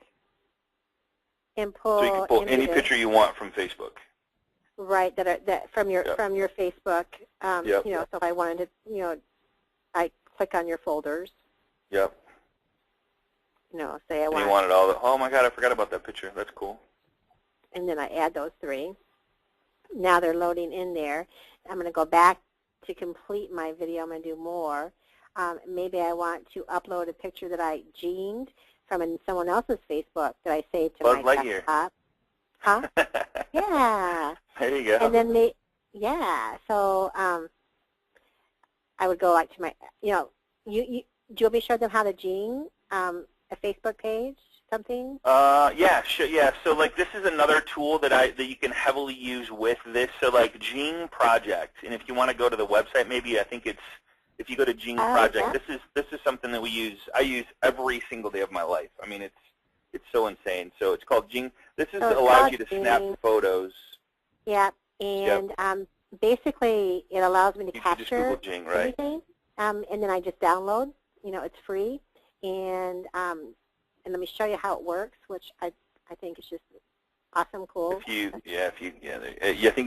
and pull, so you can pull any picture you want from Facebook. Right. That from your Facebook. Yep. So if I wanted to, I click on your folders. Yep. Say I want. You wanted all the. Oh my God, I forgot about that picture. That's cool. And then I add those three. Now they're loading in there. I'm going to go back to complete my video. I'm going to do more. Maybe I want to upload a picture that I gened from someone else's Facebook that I saved to my desktop. Huh? Yeah. There you go. And then so I would go like to my, do you want me to show them how to gene a Facebook page, something? Yeah, sure, yeah. So like this is another tool that you can heavily use with this. So like Gene Project, and if you want to go to the website, maybe I think it's if you go to Gene Project, yeah. This is something that I use every single day of my life. I mean, it's so insane. So it's called Gene. This allows you to snap photos. Yeah, and basically it allows me to capture Gene, right? everything, and then I just download. It's free. And let me show you how it works, which I think is just awesome, cool. I think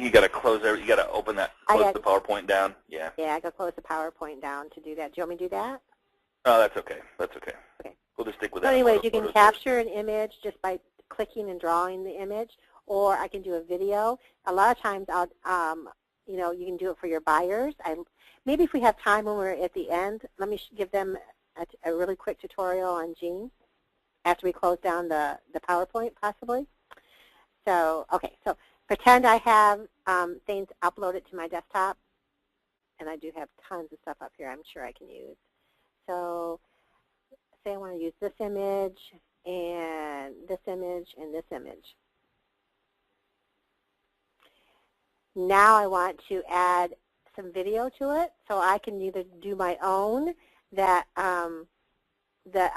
you got to close you got to open that, close the PowerPoint down. Yeah. Yeah, I got to close the PowerPoint down to do that. Do you want me to do that? Oh, that's okay. That's okay. Okay. We'll just stick with so that. Anyways, you can capture an image just by clicking and drawing the image, or I can do a video. A lot of times, you can do it for your buyers. Maybe if we have time when we're at the end, let me give them a really quick tutorial on Gene. after we close down the PowerPoint, possibly. So, okay, so pretend I have things uploaded to my desktop, and I do have tons of stuff up here I'm sure I can use. So say I want to use this image, and this image, and this image. Now I want to add some video to it, so I can either do my own that that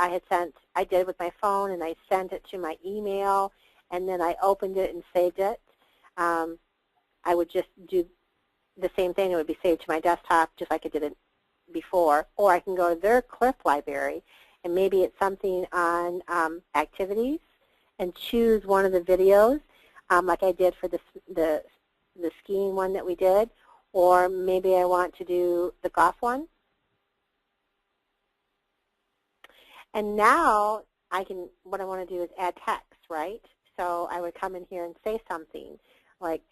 I did with my phone, and I sent it to my email, and then I opened it and saved it. I would just do the same thing. It would be saved to my desktop just like I did it before. Or I can go to their clip library, and maybe it's something on activities, and choose one of the videos like I did for the skiing one that we did. Or maybe I want to do the golf one. And now what I want to do is add text, right? So I would come in here and say something like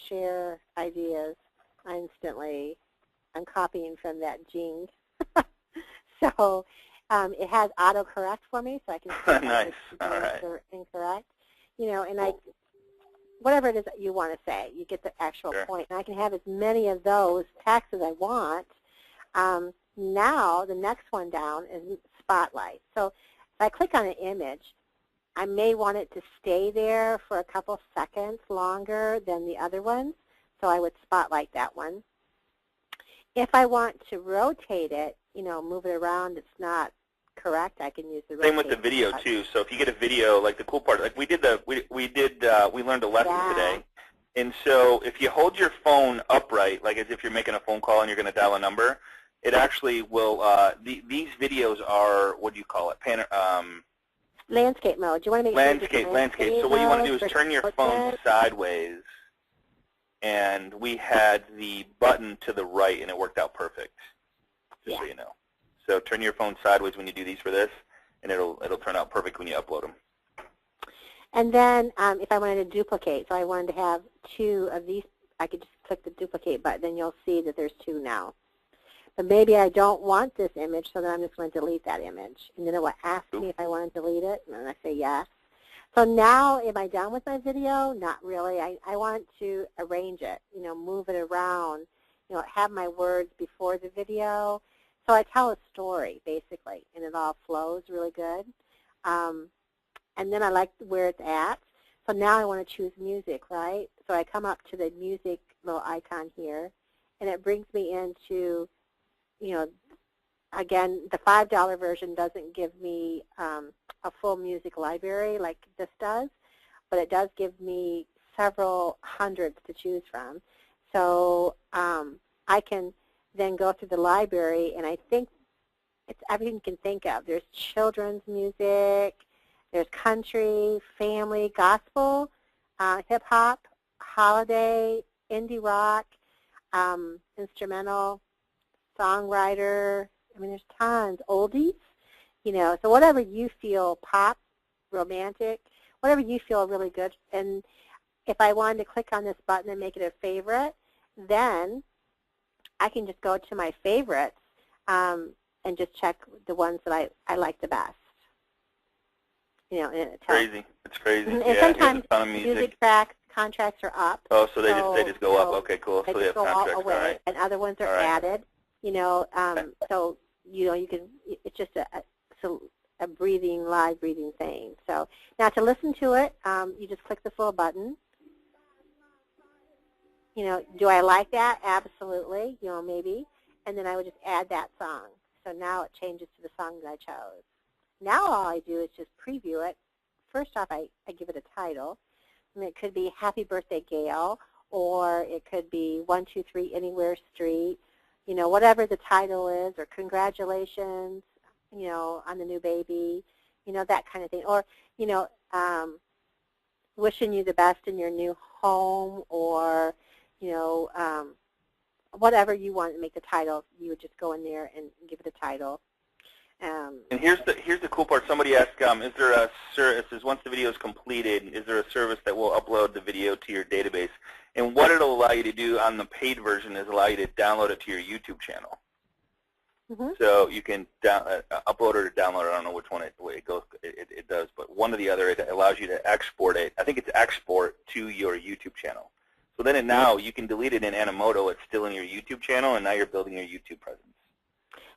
share ideas. I'm copying from that Jing. So it has autocorrect for me, so I can say nice. All right. incorrect. You know, and whatever it is that you want to say, you get the actual Sure. point. And I can have as many of those texts as I want. Now the next one down is Spotlight. So if I click on an image, I may want it to stay there for a couple seconds longer than the other ones, so I would spotlight that one. If I want to rotate it, you know, move it around, it's not correct, I can use the rotate. Same with the video button. too. So if you get a video, like the cool part, like we learned a lesson today. And so if you hold your phone upright, like as if you're making a phone call and you're going to dial a number, it actually will. These videos are, what do you call it? Landscape mode. Do you want to make landscape. So what you want to do is turn your phone sideways, and we had the button to the right, and it worked out perfect. Just so you know. So turn your phone sideways when you do these for this, and it'll turn out perfect when you upload them. And then if I wanted to duplicate, so I wanted to have two of these, I could just click the duplicate button, and you'll see that there's two now. But maybe I don't want this image, so then I'm just going to delete that image. And then it will ask me if I want to delete it, and I say yes. So now, am I done with my video? Not really. I want to arrange it, you know, move it around, you know, have my words before the video. So I tell a story, basically, and it all flows really good. And then I like where it's at. So now I want to choose music, right? So I come up to the music little icon here, and it brings me into, you know, again, the $5 version doesn't give me a full music library like this does, but it does give me several hundreds to choose from. So I can then go through the library, and I think it's everything you can think of. There's children's music, there's country, family, gospel, hip-hop, holiday, indie rock, instrumental, songwriter. I mean, there's tons. Oldies, you know, so whatever you feel, pop, romantic, whatever you feel really good. And if I wanted to click on this button and make it a favorite, then I can just go to my favorites and just check the ones that I like the best. You know, and it tells. Crazy. It's crazy. And yeah, sometimes here's a ton of music tracks, contracts are up. Oh, so they just go up. Okay, cool. They So they have just go contracts. all away, All right. and other ones are All right. added. You know, so you know you can. It's just a breathing, live breathing thing. So now to listen to it, you just click this little button. You know, do I like that? Absolutely. You know, maybe. And then I would just add that song. So now it changes to the song that I chose. Now all I do is just preview it. First off, I give it a title. And it could be Happy Birthday, Gail, or it could be 123 Anywhere Street, you know, whatever the title is, or congratulations, you know, on the new baby, you know, that kind of thing. Or, you know, wishing you the best in your new home, or, you know, whatever you want to make the title, you would just go in there and give it a title. And here's the cool part. Somebody asked, is there a service, once the video is completed, is there a service that will upload the video to your database? And what it'll allow you to do on the paid version is allow you to download it to your YouTube channel. So you can upload it or download it. I don't know which one it goes. It does, but one or the other. It allows you to export it. I think it's export to your YouTube channel. So then now you can delete it in Animoto. It's still in your YouTube channel, and now you're building your YouTube presence.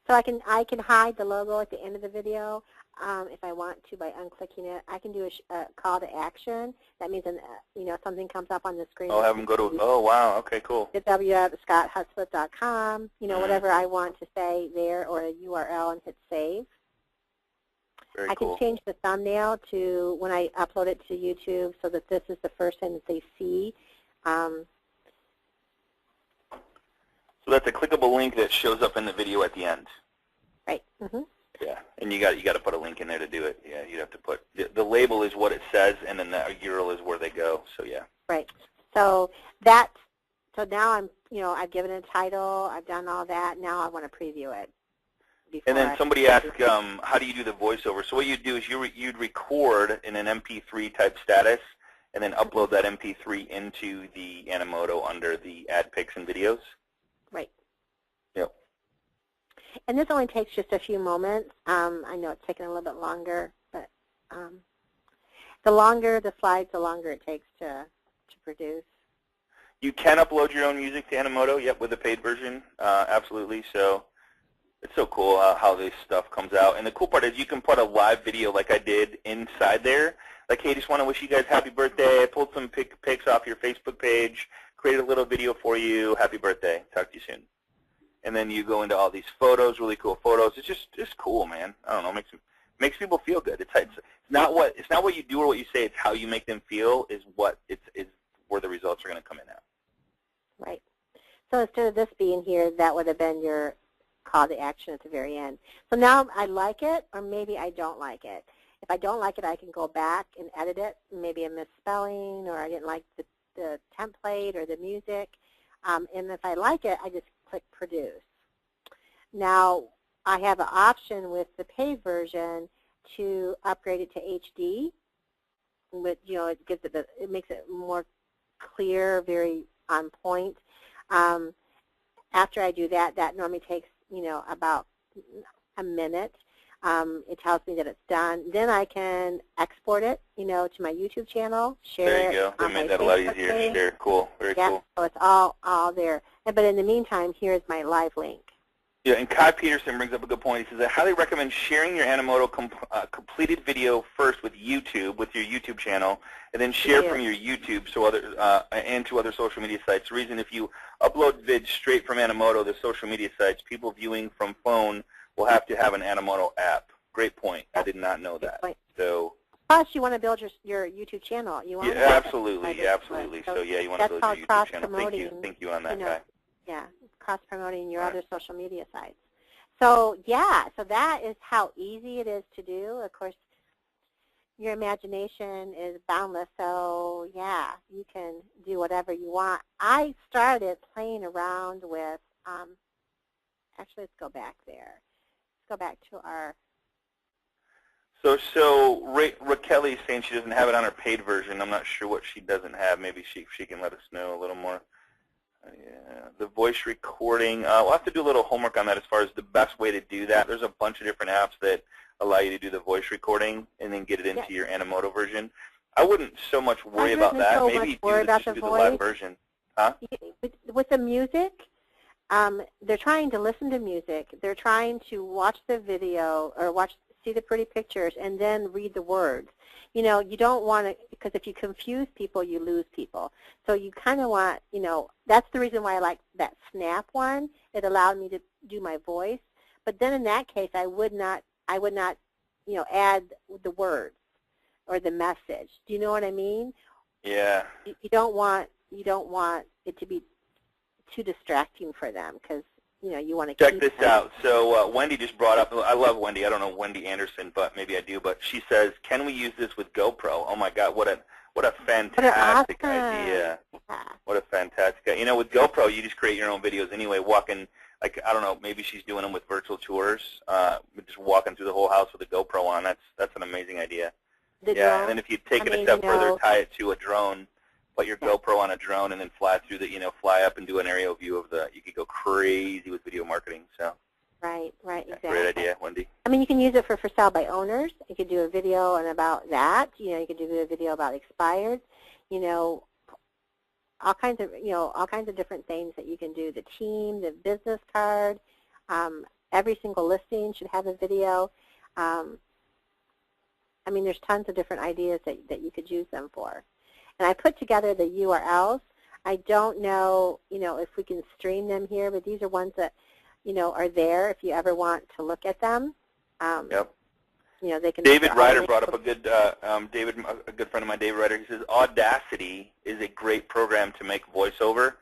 So I can hide the logo at the end of the video if I want to by unclicking it. I can do a call to action. That means something comes up on the screen. Oh, have them go to. Oh, wow. Okay, cool. Hit www.scotthutsplit.com. Whatever I want to say there, or a URL, and hit save. Very I can change the thumbnail to when I upload it to YouTube so that this is the first thing that they see. So that's a clickable link that shows up in the video at the end. Right. Yeah, and you got to put a link in there to do it. Yeah, you'd have to put the label is what it says, and then the URL is where they go. So yeah. Right. So now I've given it a title. I've done all that. Now I want to preview it. And then somebody asked, how do you do the voiceover? So what you'd do is you'd record in an MP3 type status, and then upload that MP3 into the Animoto under the Add Pics and Videos. Right. Yep. And this only takes just a few moments. I know it's taking a little bit longer, but the longer the slides, the longer it takes to produce. You can upload your own music to Animoto, yep, with a paid version, absolutely. So it's so cool how this stuff comes out. And the cool part is you can put a live video like I did inside there. Like, hey, just want to wish you guys happy birthday. I pulled some pics off your Facebook page, created a little video for you. Happy birthday. Talk to you soon. And then you go into all these photos, really cool photos. It's just cool, man. I don't know, makes people feel good. It's not what you do or what you say. It's how you make them feel is where the results are going to come in at. Right. So instead of this being here, that would have been your call to action at the very end. So now I like it, or maybe I don't like it. If I don't like it, I can go back and edit it. Maybe a misspelling, or I didn't like the template or the music. And if I like it, I just click produce. Now, I have an option with the paid version to upgrade it to HD. But, it makes it more clear, very on point. After I do that, that normally takes, about a minute. It tells me that it's done. Then I can export it, to my YouTube channel, share it. There you go. They made that a lot easier to share. Cool. Very cool. So it's all there. But in the meantime, here's my live link. Yeah, and Kai Peterson brings up a good point. He says, I highly recommend sharing your Animoto completed video first with your YouTube channel, and then share from your YouTube and to other social media sites. The reason if you upload vids straight from Animoto to social media sites, people viewing from phone will have to have an Animoto app. Great point. I did not know that. So. Plus, you want to build your YouTube channel. You want absolutely, absolutely. So yeah, you want to build your YouTube channel. Thank you on that, Kai. Yeah, cross-promoting your other social media sites. So yeah, so that is how easy it is to do. Of course, your imagination is boundless, so yeah, you can do whatever you want. I started playing around with, actually let's go back there. Let's go back to our... So Raquel is saying she doesn't have it on her paid version. I'm not sure what she doesn't have. Maybe she can let us know a little more. Yeah, the voice recording, we'll have to do a little homework on that as far as the best way to do that. There's a bunch of different apps that allow you to do the voice recording and then get it into your Animoto version. I wouldn't so much worry about that. Maybe just do the live version. Huh? With the music, they're trying to listen to music. They're trying to watch the video or see the pretty pictures and then read the words. You don't want to, because if you confuse people, you lose people. So you kind of want, that's the reason why I like that Snap one. It allowed me to do my voice. But then in that case, I would not, add the words or the message. Do you know what I mean? Yeah. You don't want it to be too distracting for them because you want to check this out. So Wendy just brought up, I love Wendy. I don't know Wendy Anderson, but maybe I do. But she says, can we use this with GoPro? Oh my God, what a fantastic idea. Yeah. What a fantastic idea. With GoPro, you just create your own videos anyway, walking, like, I don't know, maybe she's doing them with virtual tours, just walking through the whole house with a GoPro on. That's an amazing idea. And then if you take it a step further, tie it to a drone, put your GoPro on a drone and then fly through fly up and do an aerial view of you could go crazy with video marketing. So Right, exactly. Great idea, Wendy. I mean, you can use it for sale by owners. You could do a video and about that. You could do a video about expired. All kinds of different things that you can do. The team, the business card, every single listing should have a video. I mean, there's tons of different ideas that you could use them for. And I put together the URLs. I don't know, if we can stream them here, but these are ones that, are there if you ever want to look at them. Yep. They can. David Ryder brought up a good, a good friend of mine, David Ryder. He says Audacity is a great program to make voiceover,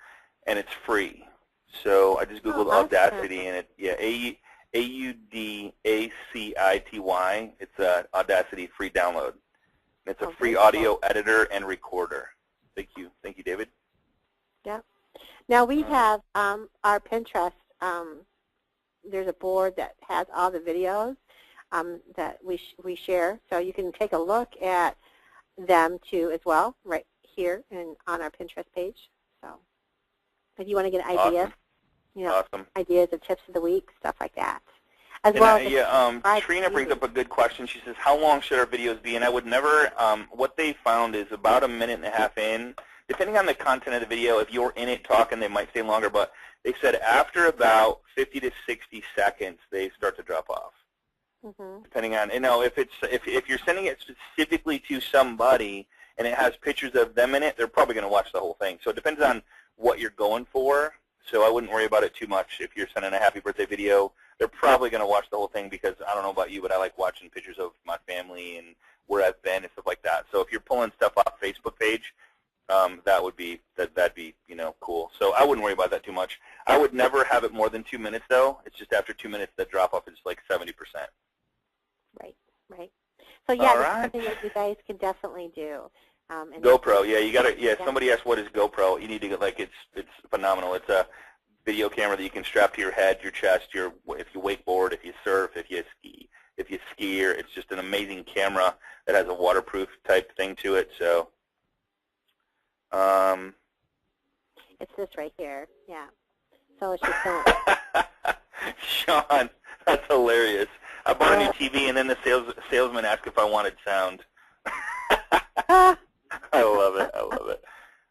and it's free. So I just Googled Audacity, and Audacity. It's a Audacity free download. It's a free audio editor and recorder. Thank you, David. Yeah. Now we have our Pinterest. There's a board that has all the videos that we share, so you can take a look at them too as well, right here and on our Pinterest page. So if you want to get ideas, ideas of tips of the week, stuff like that. Trina brings up a good question. She says, how long should our videos be? And I would never, what they found is about 1.5 minutes in, depending on the content of the video, if you're in it talking, they might stay longer, but they said after about 50 to 60 seconds, they start to drop off. Depending on, if you're sending it specifically to somebody and it has pictures of them in it, they're probably going to watch the whole thing. So it depends on what you're going for. So I wouldn't worry about it too much. If you're sending a happy birthday video, they're probably going to watch the whole thing because I don't know about you, but I like watching pictures of my family and where I've been and stuff like that. So if you're pulling stuff off Facebook page, that'd be cool. So I wouldn't worry about that too much. I would never have it more than 2 minutes though. It's just after 2 minutes the drop off is like 70%. Right. So yeah, that's something that you guys can definitely do. GoPro, yeah, you gotta. Yeah, somebody asked what is GoPro. You need to get it's phenomenal. It's a video camera that you can strap to your head, your chest, if you wakeboard, if you surf, if you skier. It's just an amazing camera that has a waterproof type thing to it. So, it's this right here. Yeah. So it's just Sean, that's hilarious. I bought a new TV, and then the salesman asked if I wanted sound. I love it.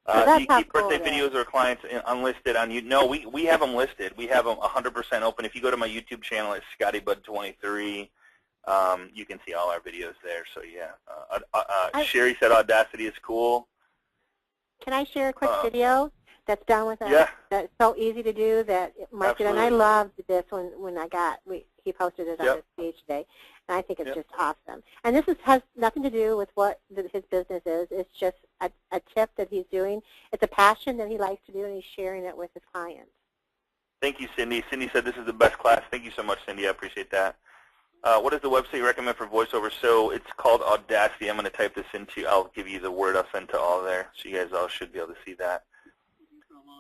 Do you keep birthday videos or clients unlisted on you? No, we have them listed. We have them 100% open. If you go to my YouTube channel, it's ScottyBud23. You can see all our videos there. So yeah. Sherry said Audacity is cool. Can I share a quick video that's done with us? That's so easy to do that Mike did, and I loved this when he posted it on his page today, and I think it's just awesome. And this has nothing to do with what his business is. It's just a tip that he's doing. It's a passion that he likes to do, and he's sharing it with his clients. Thank you, Cindy. Cindy said this is the best class. Thank you so much, Cindy. I appreciate that. What is the website you recommend for voiceover? So it's called Audacity. I'm going to type this into, I'll give you the word I'll send to all there, so you guys all should be able to see that.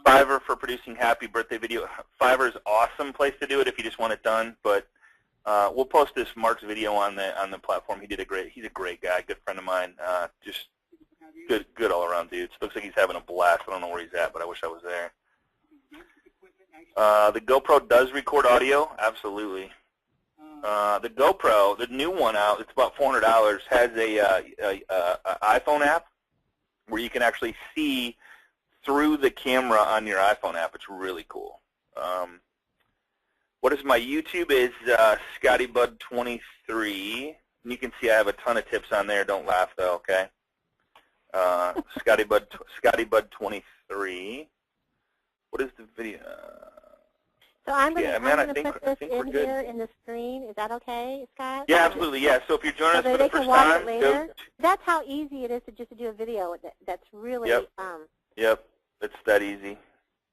Fiverr for producing happy birthday video. Fiverr is an awesome place to do it if you just want it done, but we'll post this Mark's video on the platform. He's a great guy, good friend of mine, just good all around dude. Looks like he's having a blast. I don't know where he's at, but I wish I was there. The GoPro does record audio, absolutely. The GoPro, the new one out, it's about $400, has a iPhone app where you can actually see through the camera on your iPhone app. It's really cool. What is my YouTube is ScottyBud23. And you can see I have a ton of tips on there. Don't laugh though, okay? ScottyBud23. What is the video? So I'm going to put this in here in the screen. Is that okay, Scott? Yeah, absolutely. Yeah. So if you're joining us for the first time, that's how easy it is to do a video. That's really. Yep. It's that easy.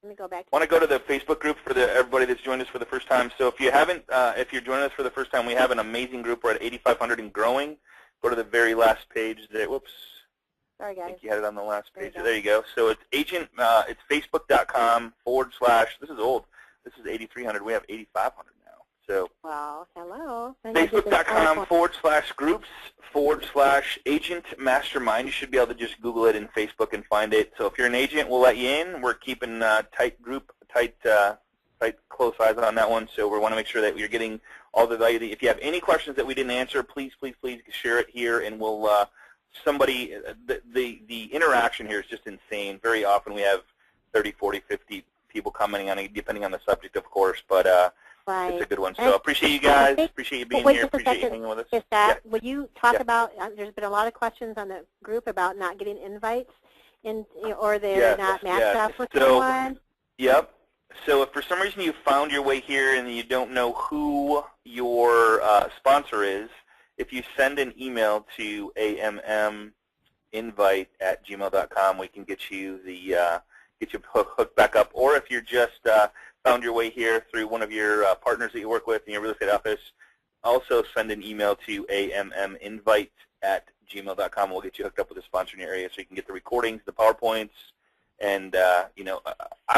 Let me go back. I want to go to the Facebook group for everybody that's joined us for the first time. So if you haven't, if you're joining us for the first time, we have an amazing group. We're at 8,500 and growing. Go to the very last page there. Whoops. Sorry, guys. I think you had it on the last page. There you go. So it's it's facebook.com/ this is old. This is 8,300. We have 8,500 now. So. Well, hello. Facebook.com/groups/agent mastermind. You should be able to just Google it in Facebook and find it. So if you're an agent, we'll let you in. We're keeping tight close eyes on that one. So we want to make sure that you're getting all the value. If you have any questions that we didn't answer, please share it here, and we'll the interaction here is just insane. Very often we have 30, 40, 50 people commenting on it, depending on the subject, of course, but it's a good one. So appreciate you guys. Appreciate you being here. Appreciate you hanging with us. Is that, would you talk about, there's been a lot of questions on the group about not getting invites, or they're not matched up with someone? Yep. So if for some reason you found your way here and you don't know who your sponsor is, if you send an email to amminvite@gmail.com, we can get you hooked back up. Or if you're just found your way here through one of your partners that you work with in your real estate office, also send an email to amminvite@gmail.com. We'll get you hooked up with a sponsor in your area so you can get the recordings, the PowerPoints, and I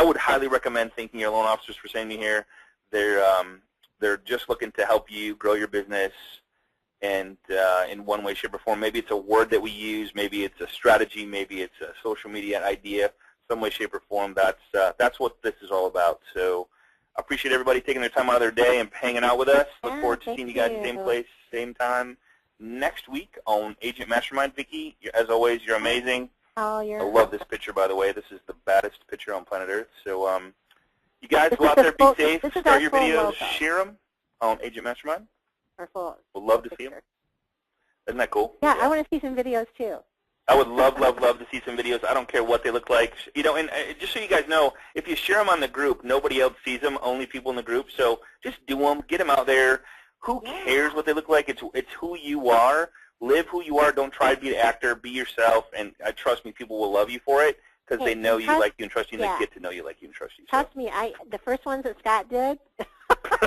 would highly recommend thanking your loan officers for sending me here. They're just looking to help you grow your business, and in one way, shape, or form. Maybe it's a word that we use, maybe it's a strategy, maybe it's a social media idea, some way, shape, or form. That's what this is all about. So I appreciate everybody taking their time out of their day and hanging out with us. Look forward to seeing you guys same place, same time next week on Agent Mastermind. Vicki, as always, you're amazing. I love this picture, by the way. This is the baddest picture on planet Earth. So you guys go out there, be safe, start your videos, share them on Agent Mastermind. We'd love to see them. Isn't that cool? Yeah, I want to see some videos too. I would love to see some videos. I don't care what they look like. And just so you guys know, if you share them on the group, nobody else sees them, only people in the group. So just do them, get them out there. Who cares what they look like? It's who you are. Live who you are. Don't try to be an actor. Be yourself. And trust me, people will love you for it because they know you, like you, and trust you, and they get to know you, like you, and trust you. Trust me, the first ones that Scott did.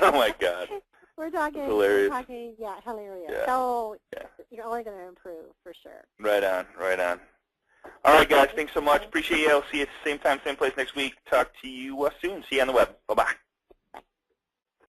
Oh, my God. We're talking, hilarious. hilarious. Yeah. So you're only going to improve for sure. Right on. All right, guys. Thanks so much. Appreciate you. I'll see you at the same time, same place next week. Talk to you soon. See you on the web. Bye-bye.